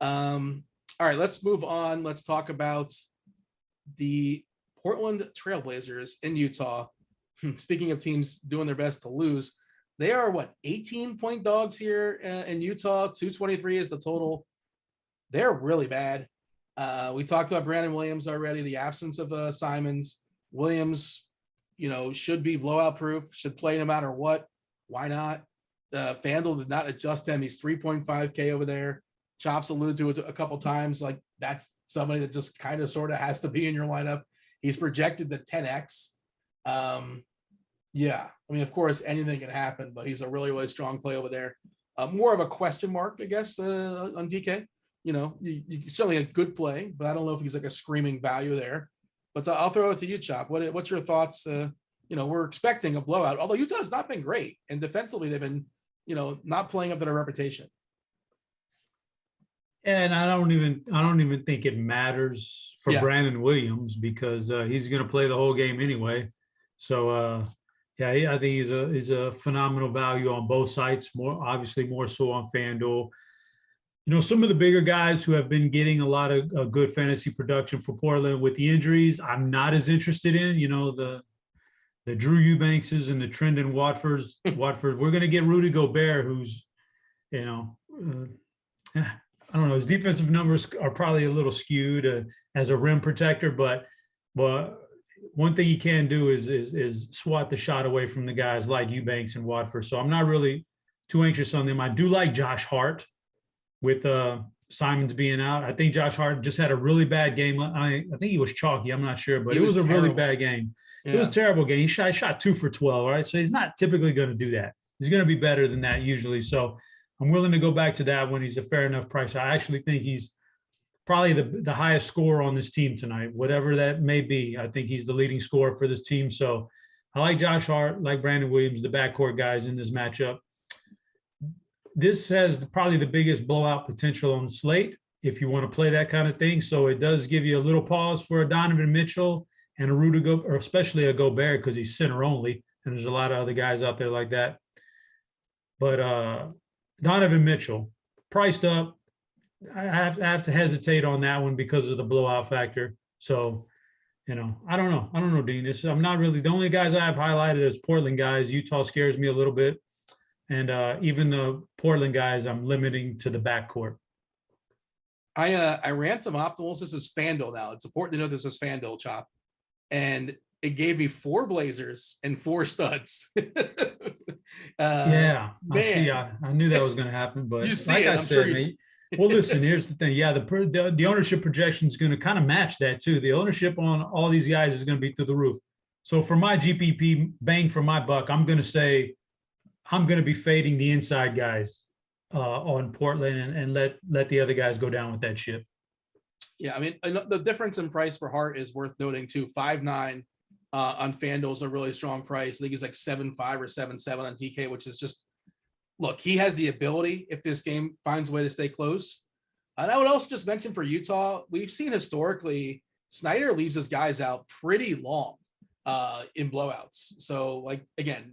All right, let's move on. Let's talk about the Portland Trailblazers in Utah. Speaking of teams doing their best to lose, They are 18-point dogs here in Utah. 223 is the total. They're really bad. We talked about Brandon Williams already. The absence of Simons. Williams, should be blowout proof. Should play no matter what. Why not? FanDuel did not adjust him. He's 3.5K over there. Chops alluded to it a couple times. Like, that's somebody that just kind of sort of has to be in your lineup. He's projected to 10x. Yeah, I mean, of course, anything can happen, but he's a really, really strong play over there. More of a question mark, I guess, on DK. You certainly a good play, but I don't know if he's like a screaming value there. But I'll throw it to you, Chop. What's your thoughts? We're expecting a blowout, although Utah has not been great, and defensively they've been, not playing up to their reputation. And I don't even think it matters for Brandon Williams because he's going to play the whole game anyway. So I think he's a phenomenal value on both sites. Obviously more so on FanDuel. Some of the bigger guys who have been getting a lot of good fantasy production for Portland with the injuries, I'm not as interested in. The Drew Eubankses and the Trendon Watfords. We're going to get Rudy Gobert, who's I don't know. His defensive numbers are probably a little skewed as a rim protector, but one thing he can do is swat the shot away from the guys like Eubanks and Watford. So I'm not really too anxious on them. I do like Josh Hart with Simons being out. I think Josh Hart just had a really bad game. I think he was chalky. I'm not sure, but it was a really bad game. Yeah. It was a terrible game. He shot 2 for 12. All right, so he's not typically going to do that. He's going to be better than that usually. So I'm willing to go back to that when he's a fair enough price. I actually think he's probably the highest scorer on this team tonight, whatever that may be. I think he's the leading scorer for this team. So I like Josh Hart, like Brandon Williams, the backcourt guys in this matchup. This has probably the biggest blowout potential on the slate if you want to play that kind of thing. So it does give you a little pause for a Donovan Mitchell and a Rudy Gobert, or especially a Gobert because he's center only, and there's a lot of other guys out there like that. But Donovan Mitchell, priced up. I have to hesitate on that one because of the blowout factor. So, I don't know, Dean. I'm not really – the only guys I have highlighted as Portland guys. Utah scares me a little bit. And even the Portland guys, I'm limiting to the backcourt. I ran some optimals. This is FanDuel now. It's important to know this is FanDuel, Chop. And it gave me 4 Blazers and 4 studs. I knew that was going to happen. But like I said, well, listen, here's the thing. Yeah, the ownership projection is going to kind of match that too. The ownership on all these guys is going to be through the roof. So for my GPP bang for my buck, I'm going to say I'm going to be fading the inside guys on Portland and let the other guys go down with that ship. Yeah, I mean, the difference in price for Hart is worth noting too. 5.9 on FanDuel is a really strong price. I think he's like 7.5 or 7.7 on DK, which is just, look, he has the ability if this game finds a way to stay close. And I would also just mention for Utah, we've seen historically Snyder leaves his guys out pretty long in blowouts. So, like, again,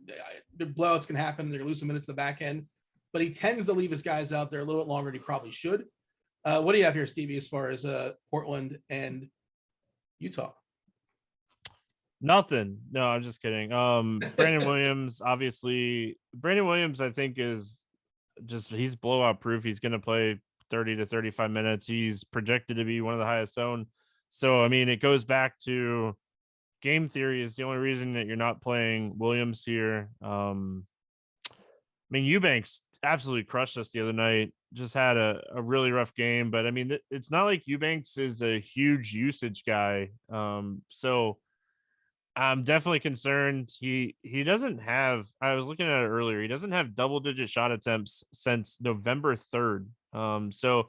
the blowouts can happen. They're going to lose some minutes in the back end, but he tends to leave his guys out there a little bit longer than he probably should. What do you have here, Stevie, as far as Portland and Utah? Nothing. No, I'm just kidding. Brandon Williams, obviously. Brandon Williams, I think, is he's blowout proof. He's going to play 30 to 35 minutes. He's projected to be one of the highest owned. So, I mean, it goes back to game theory is the only reason that you're not playing Williams here. I mean, Eubanks absolutely crushed us the other night. Just had a really rough game, but I mean, it's not like Eubanks is a huge usage guy. So I'm definitely concerned. He doesn't have, I was looking at it earlier, he doesn't have double-digit shot attempts since November 3rd. So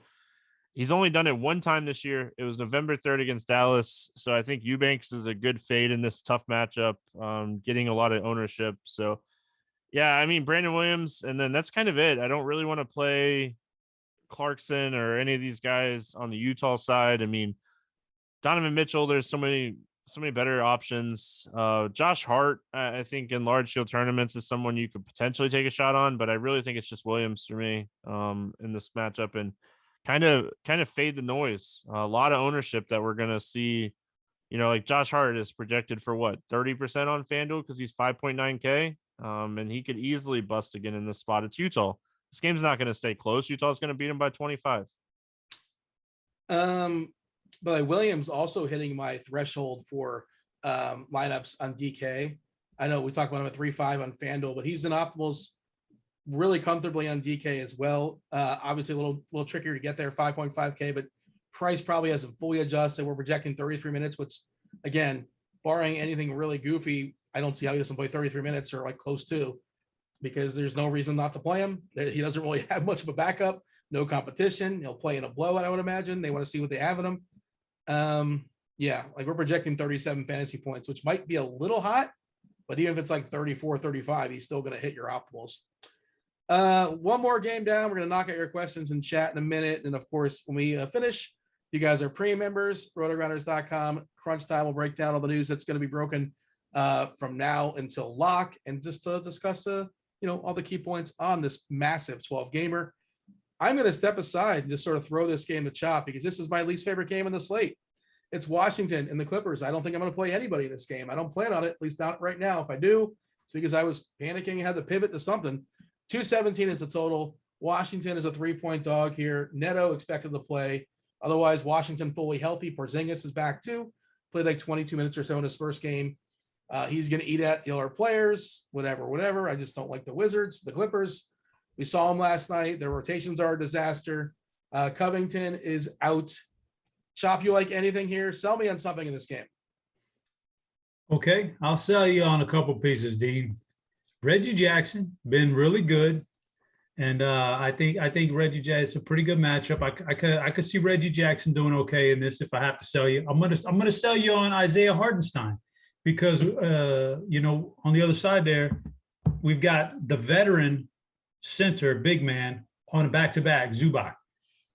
he's only done it one time this year. It was November 3rd against Dallas. So I think Eubanks is a good fade in this tough matchup, getting a lot of ownership. So yeah, I mean, Brandon Williams, and then that's kind of it. I don't really want to play Clarkson or any of these guys on the Utah side. I mean, Donovan Mitchell, there's so many better options. Josh Hart, I think in large field tournaments is someone you could potentially take a shot on, but I really think it's just Williams for me in this matchup, and kind of fade the noise. A lot of ownership that we're going to see, like Josh Hart is projected for what, 30% on FanDuel because he's 5.9K. And he could easily bust again in this spot. It's Utah. This game's not going to stay close. Utah's going to beat him by 25. But Williams also hitting my threshold for lineups on DK. I know we talked about him at 3.5 on FanDuel, but he's in optimals really comfortably on DK as well. Obviously a little trickier to get there, 5.5K, but price probably hasn't fully adjusted. We're projecting 33 minutes, which again, barring anything really goofy, I don't see how he doesn't play 33 minutes or like close to, because there's no reason not to play him. He doesn't really have much of a backup, no competition. He'll play in a blowout, I would imagine. They want to see what they have in him. Yeah, like we're projecting 37 fantasy points, which might be a little hot, but even if it's like 34, 35, he's still going to hit your optimals. One more game down. We're going to knock out your questions in chat in a minute. And of course, when we finish, you guys are premium members, rotogrinders.com. Crunch time will break down all the news that's going to be broken from now until lock, and just to discuss all the key points on this massive 12 gamer. I'm going to step aside and just sort of throw this game to chop, because this is my least favorite game in the slate. It's Washington and the Clippers. I don't think I'm going to play anybody in this game. I don't plan on it, at least not right now. If I do, it's because I was panicking and had to pivot to something. 217 is the total. Washington is a 3-point dog here. Neto expected to play. Otherwise, Washington fully healthy. Porzingis is back too. Played like 22 minutes or so in his first game. He's going to eat at the other players, whatever. I just don't like the Wizards, the Clippers. We saw them last night. Their rotations are a disaster. Covington is out. Chop, you like anything here? Sell me on something in this game. Okay, I'll sell you on a couple pieces, Dean. Reggie Jackson been really good, and I think Reggie Jackson is a pretty good matchup. I could see Reggie Jackson doing okay in this. If I have to sell you, I'm gonna sell you on Isaiah Hartenstein, because on the other side there, we've got the veteran center big man on a back-to-back, Zubac.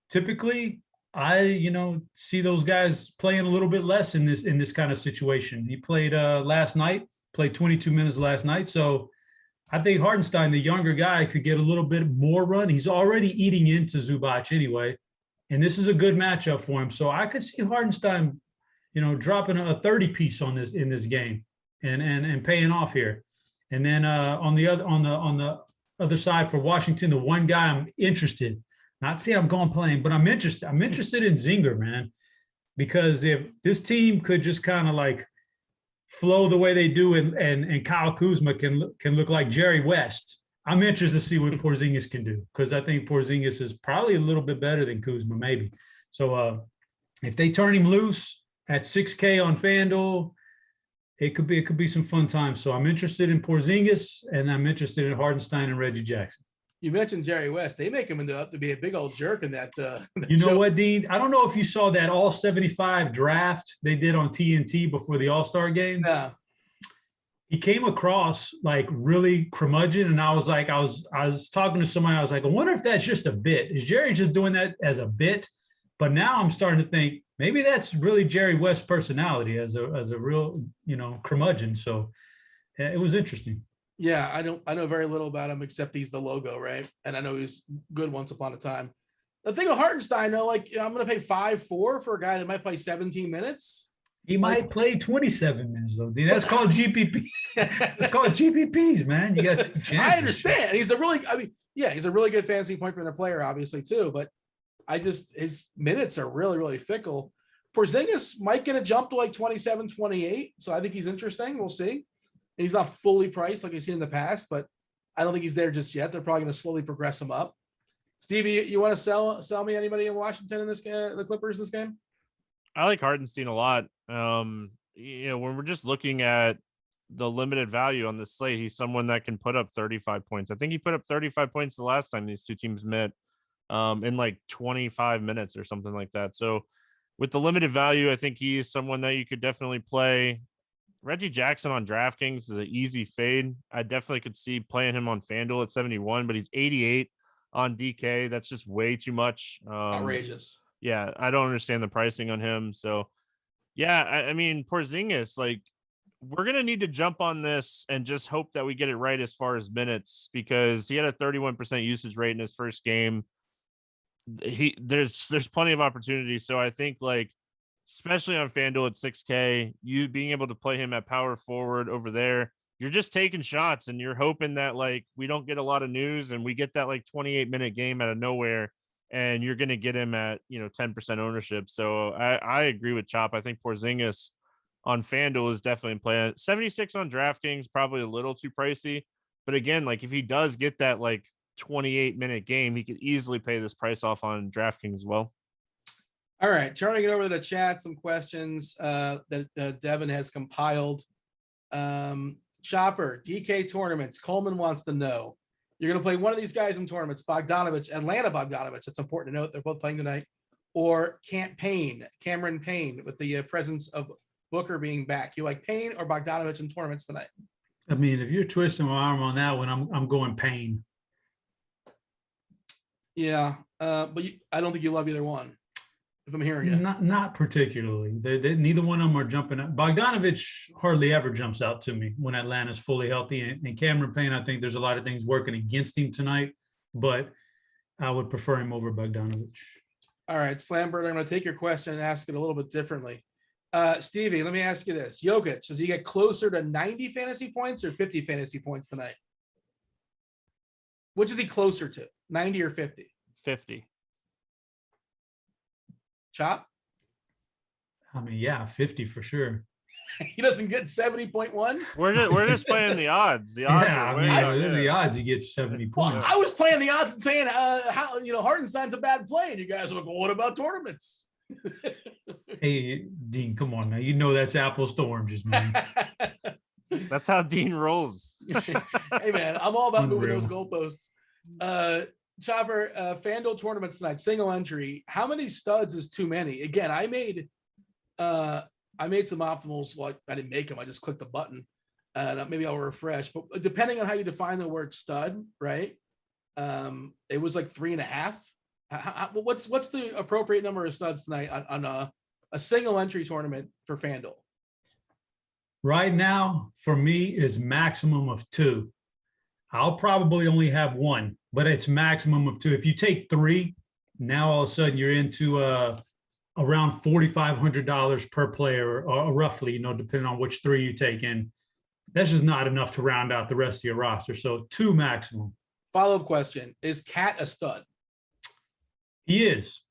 Typically, I see those guys playing a little bit less in this kind of situation. He played last night, played 22 minutes last night, so I think Hartenstein, the younger guy, could get a little bit more run. He's already eating into Zubac anyway, and this is a good matchup for him. So I could see Hartenstein, dropping a 30 piece on this in this game and paying off here. And then on the other side for Washington, the one guy I'm interested, not saying I'm going playing, but I'm interested in Zinger, man, because if this team could just kind of like flow the way they do, and Kyle Kuzma can look like Jerry West, I'm interested to see what Porzingis can do, because I think Porzingis is probably a little bit better than Kuzma, maybe. So if they turn him loose at 6K on FanDuel, it could be some fun times. So I'm interested in Porzingis, and I'm interested in Hartenstein and Reggie Jackson. You mentioned Jerry West. They make him to be a big old jerk in that. You know what, Dean? I don't know if you saw that all 75 draft they did on TNT before the All-Star game. Yeah. He came across like really curmudgeon, and I was talking to somebody. I was like, I wonder if that's just a bit. Is Jerry just doing that as a bit? But now I'm starting to think maybe that's really Jerry West's personality as a real curmudgeon. So it was interesting. Yeah, I know very little about him, except he's the logo, right? And I know he's good once upon a time. The thing with Hartenstein, though, I'm going to pay 5.4 for a guy that might play 17 minutes. He might play 27 minutes, though. That's called GPP. It's called GPPs, man. You got two chances. I understand. He's a really good fantasy point for the player, obviously, too. But his minutes are really, really fickle. Porzingis might get a jump to like 27, 28. So I think he's interesting. We'll see. He's not fully priced like we've seen in the past, but I don't think he's there just yet. They're probably going to slowly progress him up. Stevie, you want to sell me anybody in Washington in this game, the Clippers in this game? I like Hartenstein a lot. When we're just looking at the limited value on the slate, he's someone that can put up 35 points. I think he put up 35 points the last time these two teams met in like 25 minutes or something like that. So with the limited value, I think he's someone that you could definitely play. Reggie Jackson on DraftKings is an easy fade. I definitely could see playing him on FanDuel at 71, but he's 88 on DK. That's just way too much. Outrageous. Yeah, I don't understand the pricing on him. So, yeah, I mean, Porzingis, like, we're going to need to jump on this and just hope that we get it right as far as minutes, because he had a 31% usage rate in his first game. There's plenty of opportunity. So I think, like, especially on FanDuel at 6K, you being able to play him at power forward over there, you're just taking shots and you're hoping that like we don't get a lot of news and we get that like 28-minute game out of nowhere and you're going to get him at, 10% ownership. So I agree with Chop. I think Porzingis on FanDuel is definitely playing. 76 on DraftKings, probably a little too pricey. But again, like if he does get that like 28-minute game, he could easily pay this price off on DraftKings as well. All right, turning it over to the chat, some questions that Devin has compiled. Chopper, DK tournaments. Coleman wants to know. You're going to play one of these guys in tournaments, Atlanta Bogdanovich. It's important to note they're both playing tonight. Or Cameron Payne, with the presence of Booker being back. You like Payne or Bogdanovich in tournaments tonight? I mean, if you're twisting my arm on that one, I'm going Payne. Yeah, but I don't think you love either one, if I'm hearing you. Not particularly. Neither one of them are jumping up. Bogdanovich hardly ever jumps out to me when Atlanta's fully healthy. And Cameron Payne, I think there's a lot of things working against him tonight, but I would prefer him over Bogdanovich. All right, Slambird, I'm going to take your question and ask it a little bit differently. Stevie, let me ask you this. Jokic, does he get closer to 90 fantasy points or 50 fantasy points tonight? Which is he closer to, 90 or 50? 50. Chop? I mean, yeah, 50 for sure. He doesn't get 70.1? We're just playing the odds. The odds. Yeah, I mean, the odds he gets 70 points. Well, I was playing the odds and saying how Hartenstein's a bad play, and you guys were like, well, what about tournaments? Hey, Dean, come on now. You know that's apples to oranges, man. That's how Dean rolls. Hey, man, I'm all about moving Unreal. those goalposts. Chopper, FanDuel tournaments tonight, single entry. How many studs is too many? Again, I made some optimals. Well, I didn't make them. I just clicked the button, and maybe I'll refresh. But depending on how you define the word stud, right? It was like 3.5. What's the appropriate number of studs tonight on a single entry tournament for FanDuel? Right now, for me, is maximum of 2. I'll probably only have 1, but it's maximum of 2. If you take 3, now all of a sudden you're into around $4,500 per player, or roughly, depending on which 3 you take in. That's just not enough to round out the rest of your roster. So 2 maximum. Follow-up question: is Cat a stud? He is,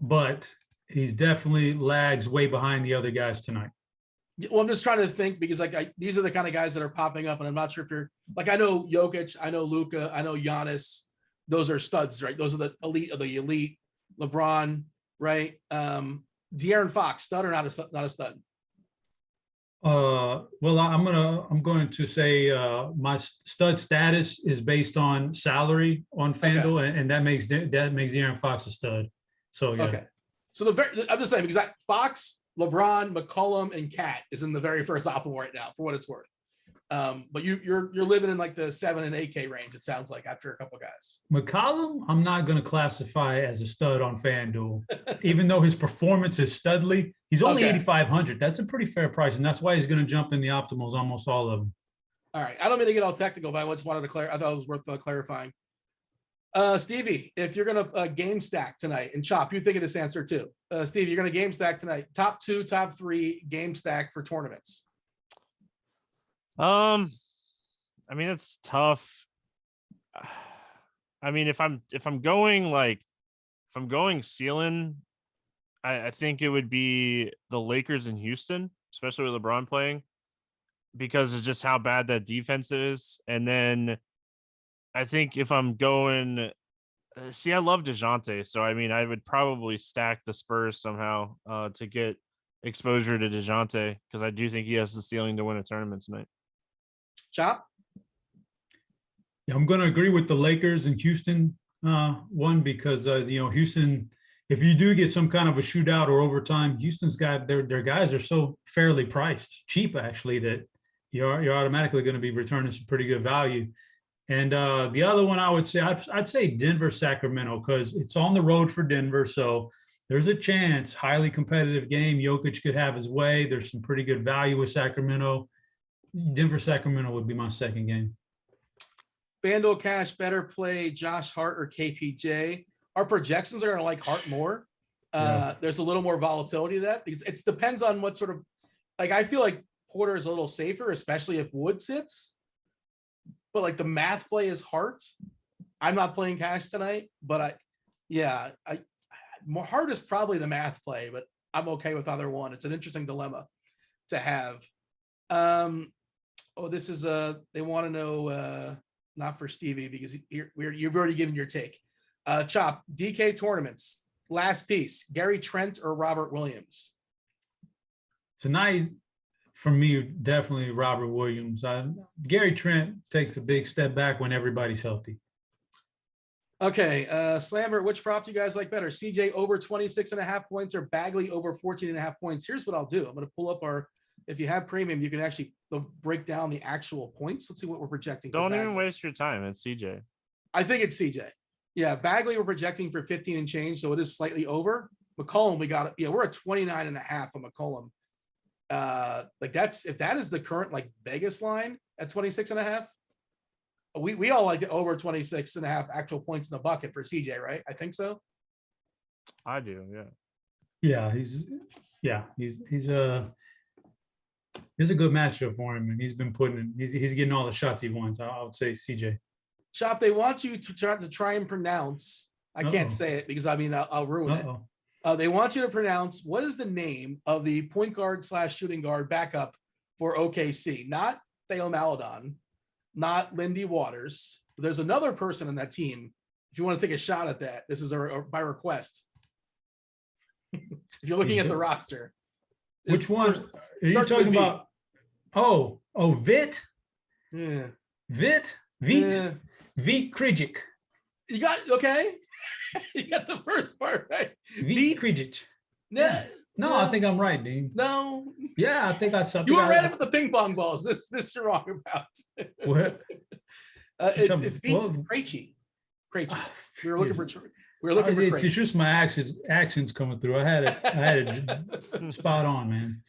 but he's definitely lags way behind the other guys tonight. Well, I'm just trying to think because these are the kind of guys that are popping up, and I'm not sure if you're like, I know Jokic, I know Luka, I know Giannis. Those are studs, right? Those are the elite of the elite. LeBron, right? De'Aaron Fox, stud or not a stud? Well, I'm going to say my stud status is based on salary on FanDuel, and that makes De'Aaron Fox a stud. So yeah. Okay. So I'm just saying because Fox, LeBron, McCollum, and Cat is in the very first optimal right now for what it's worth. But you're living in like the 7 and 8K range. It sounds like after a couple of guys. McCollum, I'm not going to classify as a stud on FanDuel, even though his performance is studly. He's only 8,500. That's a pretty fair price, and that's why he's going to jump in the optimals, almost all of them. All right, I don't mean to get all technical, but I just wanted to clarify. I thought it was worth clarifying. Stevie, if you're going to game stack tonight, and Chop, you think of this answer too. Stevie, you're going to game stack tonight. Top 2, top 3 game stack for tournaments. I mean, it's tough. I mean, if I'm going ceiling, I think it would be the Lakers in Houston, especially with LeBron playing, because of just how bad that defense is. And then I think if I'm going, I love DeJounte. So, I mean, I would probably stack the Spurs somehow to get exposure to DeJounte, because I do think he has the ceiling to win a tournament tonight. Chop? I'm going to agree with the Lakers and Houston one, because, Houston, if you do get some kind of a shootout or overtime, Houston's got their guys are so fairly priced, cheap actually, that you're automatically going to be returning some pretty good value. And the other one I would say, I'd say Denver, Sacramento, because it's on the road for Denver. So there's a chance, highly competitive game. Jokic could have his way. There's some pretty good value with Sacramento. Denver, Sacramento would be my second game. FanDuel Cash, better play Josh Hart or KPJ. Our projections are going to like Hart more. There's a little more volatility to that because it depends on what sort of, I feel like Porter is a little safer, especially if Wood sits. But like the math play is Hart. I'm not playing cash tonight, but Hart is probably the math play, but I'm okay with either one. It's an interesting dilemma to have. This is they want to know not for Stevie because you've already given your take. Chop, DK tournaments, last piece, Gary Trent or Robert Williams? Tonight, for me, definitely Robert Williams. Gary Trent takes a big step back when everybody's healthy. Okay, Slammer, which prop do you guys like better? CJ over 26.5 points or Bagley over 14.5 points? Here's what I'll do. I'm going to pull up if you have premium, you can actually break down the actual points. Let's see what we're projecting. Don't even waste your time. It's CJ. I think it's CJ. Yeah, Bagley we're projecting for 15 and change, so it is slightly over. McCollum, we got it. Yeah, we're at 29.5 on McCollum. If that is the current like Vegas line at 26.5, we all like it over 26.5 actual points in the bucket for CJ, right? I think so. I do, Yeah, he's a good matchup for him, and he's been he's getting all the shots he wants. I would say CJ. Chop, they want you to try and pronounce. I can't say it because I'll ruin it. They want you to pronounce what is the name of the point guard / shooting guard backup for OKC? Not Theo Maledon, not Lindy Waters. There's another person on that team. If you want to take a shot at that, this is by request. If you're looking at the roster. Which one are you talking about? Vit? Yeah. Vit Krijic. You got okay. You got the first part right. Vit Krijic. No, I think I'm right, Dean. No. Yeah, I think I saw. You were right about the ping pong balls. This you're wrong about. What? It's Vit Krejci. We were looking for. It's just my actions coming through. I had it spot on, man.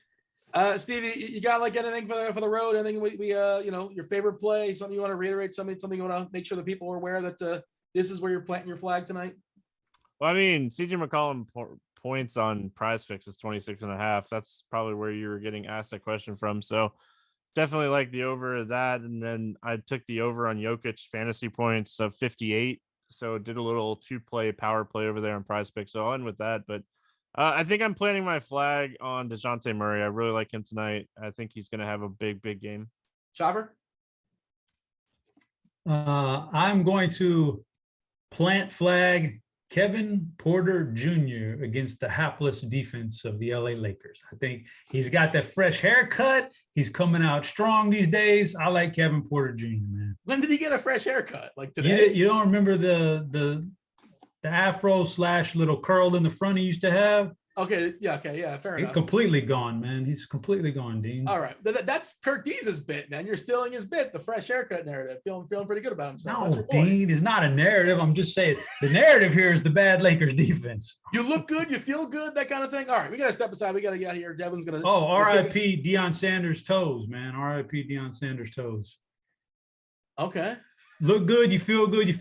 Stevie, you got like anything for the road? Anything we your favorite play? Something you want to reiterate? Something you want to make sure that people are aware that this is where you're planting your flag tonight. Well, I mean, CJ McCollum points on Prize Picks is 26.5. That's probably where you were getting asked that question from. So definitely like the over of that. And then I took the over on Jokic fantasy points of 58. So did a little 2-play power play over there on Prize Picks. So I'll end with that. But I think I'm planting my flag on DeJounte Murray. I really like him tonight. I think he's going to have a big game. Chopper? I'm going to plant flag Kevin Porter Jr. against the hapless defense of the LA Lakers. I think he's got that fresh haircut. He's coming out strong these days. I like Kevin Porter Jr., man. When did he get a fresh haircut? Like today? You don't remember the afro / little curl in the front he used to have? Okay, yeah, fair enough. He's completely gone, man. He's completely gone, Dean. All right, that's Kurt Deese's bit, man. You're stealing his bit, the fresh haircut narrative. Feeling pretty good about himself. No, Dean, it's not a narrative. I'm just saying the narrative here is the bad Lakers defense. You look good, you feel good, that kind of thing. All right, we got to step aside. We got to get out of here. Devin's going to. R.I.P. Deion Sanders' toes, man. R.I.P. Deion Sanders' toes. Okay. Look good, you feel good, you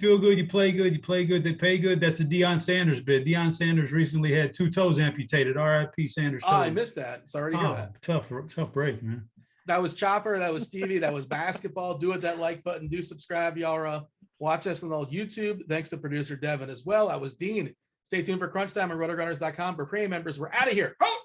play good, they pay good. That's a Deion Sanders bit. Deion Sanders recently had 2 toes amputated. R.I.P. Sanders' toes. I missed that. Sorry to hear that. Tough break, man. That was Chopper. That was Stevie. That was basketball. Do it that like button. Do subscribe. Y'all watch us on the YouTube. Thanks to producer Devin as well. I was Dean. Stay tuned for Crunch Time on Rotogrinders.com. For premium members, we're out of here. Oh!